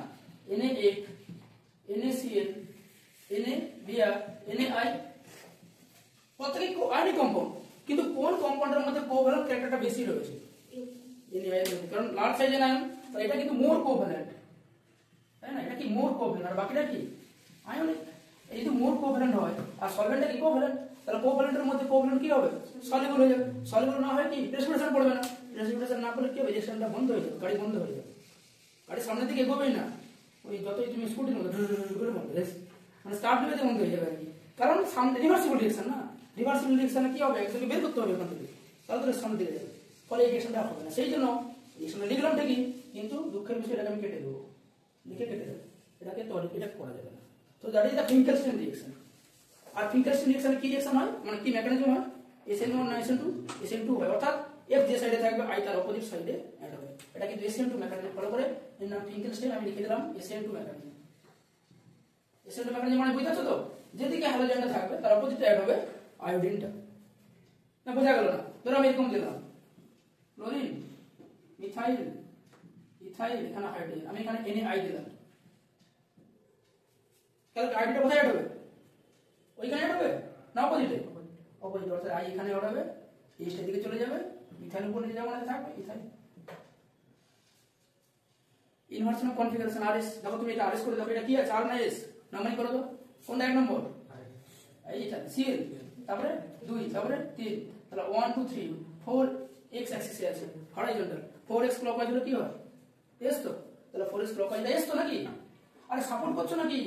NaA, NaCl, NaBr, NaI প্রত্যেকই আয়নিক কম্পাউন্ড, কিন্তু কোন কম্পাউন্ডের মধ্যে কোভ্যালেন্ট ক্যারেক্টারটা বেশি রয়েছে? NaI, কারণ লার্জ সাইজের আয়ন, তাই এটা কিন্তু মোর কোভ্যালেন্ট, তাই না? এটা কি মোর কোভ্যালেন্ট, আর বাকিটা কি আয়নিক। এই যদি মোর কোভ্যালেন্ট হয় আর সলভেন্টটা কি কোভ্যালেন্ট, তাহলে কোভ্যালেন্টের মধ্যে কোভ্যালেন্ট কি হবে? সলিউবল হয়ে যাবে। সলিউবল না হয় কি প্রেসিপিটেশন পড়বে না, প্রেসিপিটেশন না করলে কি হবে? রিঅ্যাকশনটা বন্ধ হয়ে যাবে, গাড়ি বন্ধ হয়ে যাবে, গাড়ি সামনের দিকে এগোবেই না, ওই যতই তুমি স্কুটির মধ্যে করে বন্ধ, মানে স্টার্ট দিতে বন্ধ হয়ে যাবে আর কি, কারণ সামনে রিভার্সিবল রিঅ্যাকশন না, রিভার্সিবল রিঅ্যাকশনে কি হবে? একদম বের করতে হবে এখান থেকে, তাহলে তো সামনের দিকে যাবে, ফলে এই রিঅ্যাকশনটা হবে না। সেই জন্য রিঅ্যাকশনটা লিখলাম ঠিকই, কিন্তু দুঃখের বিষয় এটাকে আমি কেটে দেবো, লিখে কেটে দেবো, এটাকে তো এটা করা যাবে না। তো that is the Finkelstein reaction. R Finkelstein রিঅ্যাকশনে কি রিঅ্যাকশন হয়, মানে কি মেকানিজম হয়? SN1 না SN2, SN2 হয়, অর্থাৎ F যে সাইডে থাকবে I তার অপোজিট সাইডে অ্যাড হবে, এটা কিন্তু SN2 মেকানিজম ফলো করে। এর নাম ফিঙ্কেলস্টাইন, আমি লিখে দিলাম SN2 মেকানিজম। SN2 মেকানিজম মানে বুঝতে তো, যেদিকে হ্যালোজেনটা থাকবে তার অপোজিটে অ্যাড হবে আয়োডিনটা, না বোঝা গেল না? ধরো আমি এরকম দিলাম ক্লোরিন, মিথাইল, ইথাইল, এখানে হাইড্রোজেন, আমি এখানে NaI দিলাম, তাহলে আয়োডিনটা কোথায় অ্যাড হবে? ওইখানে অ্যাড হবে না অপোজিটে? অপোজিট, অর্থাৎ আই এখানে অ্যাড হবে, এইটার দিকে চলে যাবে, ইথাইল উপর নিয়ে যেমন থাকবে ethyl. Inversion of configuration RS, দেখো তুমি এটা আরএস করে দাও, এটা কি আছে? আর না এস, নাম্বারিং করে দাও, কোনটা এক নম্বর? এইটা সিএল, তারপরে 2, তারপরে 3, তাহলে 1 2 3 4 এক্স অ্যাক্সিসে আছে হরাইজন্টাল, 4x ক্লকওয়াইজ হলে কি হয়? এস তো, তাহলে 4x ক্লকওয়াইজ এস তো নাকি? আরে সাপোর্ট করছো নাকি?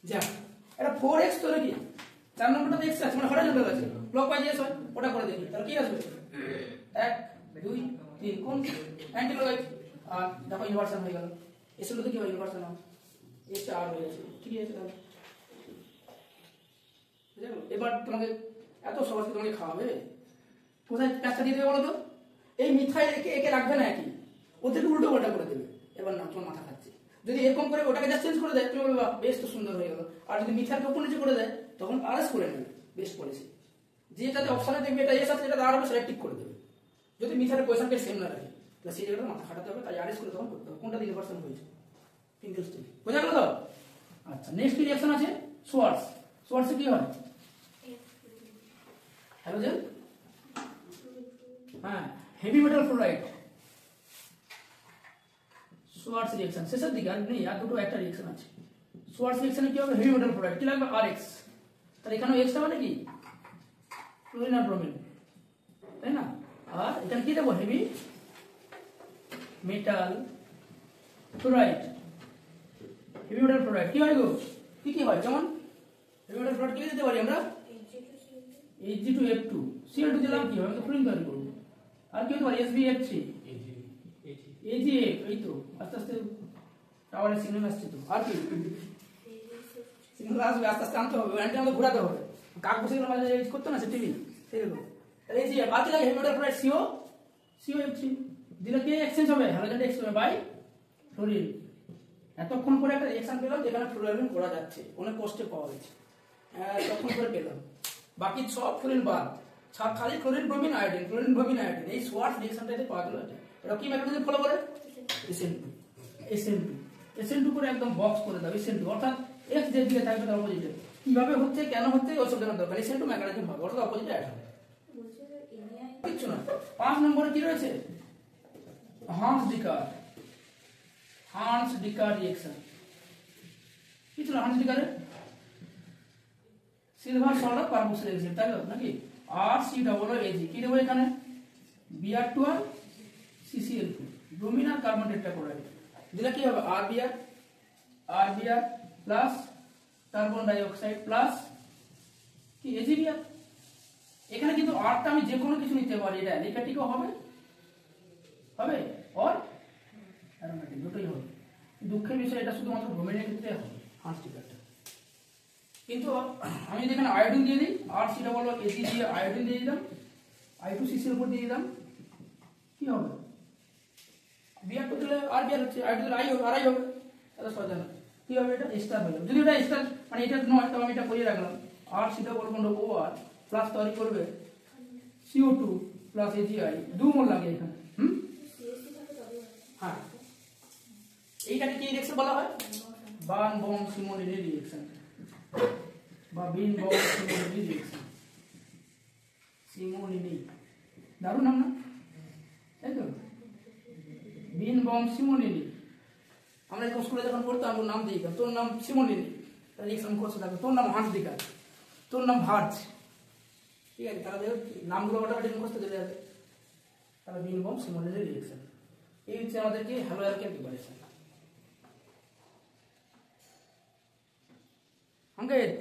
যা, এটা 4x তো নাকি? 4 নম্বরটা এক্স আছে, মানে হরাইজন্টাল আছে, ক্লকওয়াইজ এস হয়, ওটা করে দেখি, তাহলে কি আসবে? 1 2 3, কোন অ্যান্টি ক্লকওয়াইজ? আর দেখো ইনভার্সন হয়ে গেল, এস হলো তো কি হয়? ইনভার্সন হয়, এস আর হয়ে গেছে, ঠিক আছে? তাহলে এবার তোমাকে এত সহজে তোমাকে খাওয়াবে, কোথায় কাজটা দিয়ে দেবে বলো তো? এই মিথাইল একে একে রাখবে না একই, ওদেরকে উল্টো পাল্টা করে দেবে। এবার না, তোমার মাথা খাচ্ছে, যদি এরকম করে ওটাকে জাস্ট চেঞ্জ করে দেয়, তুমি বলবে বেশ তো সুন্দর হয়ে গেল। আর যদি মিথাইলকে উপর নিচে করে দেয়, তখন আরএস করে নেবে, বেস্ট পলিসি। যেটাতে অপশনে দেখবে এটা এস আছে, এটা আর হবে, সেটা টিক করে দেবে। যদি মিথাইলের পয়সাকে সেম না রাখে, তাহলে সেই জায়গাটা মাথা খাটাতে হবে, তাই আরএস করে তখন করতে হবে। কোনটা দিকে পার্সেন্ট হয়েছে? ফিঙ্কেলস্টাইন, বোঝা গেল তো? আচ্ছা, নেক্সট রিঅ্যাকশন আছে সোয়ার্টস। সোয়ার্টসে কি হয়? হ্যালোজেন, হ্যাঁ, heavy metal fluoride, Swarts reaction শেষের দিকে, আর নেই, আর দুটো একটা রিঅ্যাকশন আছে। সোয়ার্টস রিঅ্যাকশনে কি হবে? হেভি মেটাল ফ্লোরাইড, কি লাগবে? Rx, তাহলে এখানে এক্সটা মানে কি? ক্লোরিন আর ব্রোমিন, তাই না? আর এখানে কি দেবো? Heavy metal fluoride. Heavy metal fluoride কি হয় গো? কি কি হয়? যেমন হেভি মেটাল ফ্লোরাইড কি দিতে পারি আমরা? Hg2F2, Cl2 দিলাম, কি হবে? আমি তো ফ্লোরিন তৈরি করব। আর কি হতে পারে? SbF3, AgF, এই তো আস্তে আস্তে টাওয়ারের সিগন্যাল আসছে তো। আর কি সিগন্যাল আসবে, আস্তে আস্তে আনতে হবে, অ্যান্টেনা আমাদের ঘোরাতে হবে, কাক বসে গেলে মাঝে ইউজ করতে না, সে টিভি সেরকম। তাহলে AgF, আর কি লাগে? হেভি মেটাল ফ্লোরাইড COF3 দিলে কি এক্সচেঞ্জ হবে? Halogen exchange by fluorine. এতক্ষণ পরে একটা রিঅ্যাকশন পেলাম যেখানে ফ্লোরিন করা যাচ্ছে, অনেক কষ্টে পাওয়া গেছে, তখন করে পেলাম। বাকি সব ফ্লোরিন বাদ, খালি chlorine bromine iodine, chlorine bromine iodine, এই সোয়ার্টস রিঅ্যাকশনটাতে পাওয়া গেল। এটা কি মেকানিজম ফলো করে? SN2 করে একদম বক্স করে দাও, SN2, অর্থাৎ এক্স যে দিকে থাকবে তার অপোজিটে। কিভাবে হচ্ছে, কেন হচ্ছে, ওসব জানার দরকার, SN2 মেকানিজম হবে, অর্থাৎ অপোজিটে অ্যাড হবে, কিচ্ছু না। 5 নম্বরে কি রয়েছে? Hunsdiecker reaction. কি ছিল হান্স ডিকারে? Silver salt of carboxylic acid, তাই তো নাকি? আর সি ডবল এজি কি দেবো এখানে? Br2 আর CCl2 ব্রোমিন আর কার্বন টেট্রাক্লোরাইড দিলে কি হবে? Rbr plus carbon die oxide plus কি AgBr। এখানে কিন্তু আরটা আমি যে কোনো কিছু নিতে পারি, এটা অ্যালিফ্যাটিকও হবে হবে আর অ্যারোমেটিক দুটোই হবে। দুঃখের বিষয় এটা শুধুমাত্র ব্রোমিনের ক্ষেত্রে হবে ফার্স্ট টিকারটা। কিন্তু আমি যদি এখানে আয়োডিন দিয়ে দিই, আর সি ডবল এসি দিয়ে আয়োডিন দিয়ে দিলাম, I2CCl উপর দিয়ে দিলাম, কি হবে? Br2 দিলে Rbr হচ্ছে, I2 দিলে I হবে, আর I হবে, তাহলে সহজ না কি হবে? এটা এস্টার হয়ে যাবে। যদি এটা এস্টার মানে এটা নয় তবে আমি এটা বইয়ে রাখলাম, আর C double bond OR plus তৈরি করবে CO2 প্লাস AgI 2 মোল লাগে এখানে। হ্যাঁ, এইটাকে কি রিঅ্যাকশন বলা হয়? বার্ন বম সিমোনেলি রিঅ্যাকশন বা বিন বম সিমোনেলি রিঅ্যাকশন। সিমোনেলি দারুণ নাম না, তাই তো? বিন বম সিমোনেলি। আমরা যখন স্কুলে যখন পড়তাম ওর নাম দিই, তোর নাম সিমোনেলি, রিঅ্যাকশন করতে থাকবে। তোর নাম হান্স দিকা, তোর নাম ভার্জ, ঠিক আছে? তারা নামগুলো অটোমেটিক মুখস্থ চলে যাবে। তাহলে বিন বম সিমোনেলি রিঅ্যাকশন, এই হচ্ছে আমাদের কি হ্যালো অ্যালকেন প্রিপারেশন। अंकित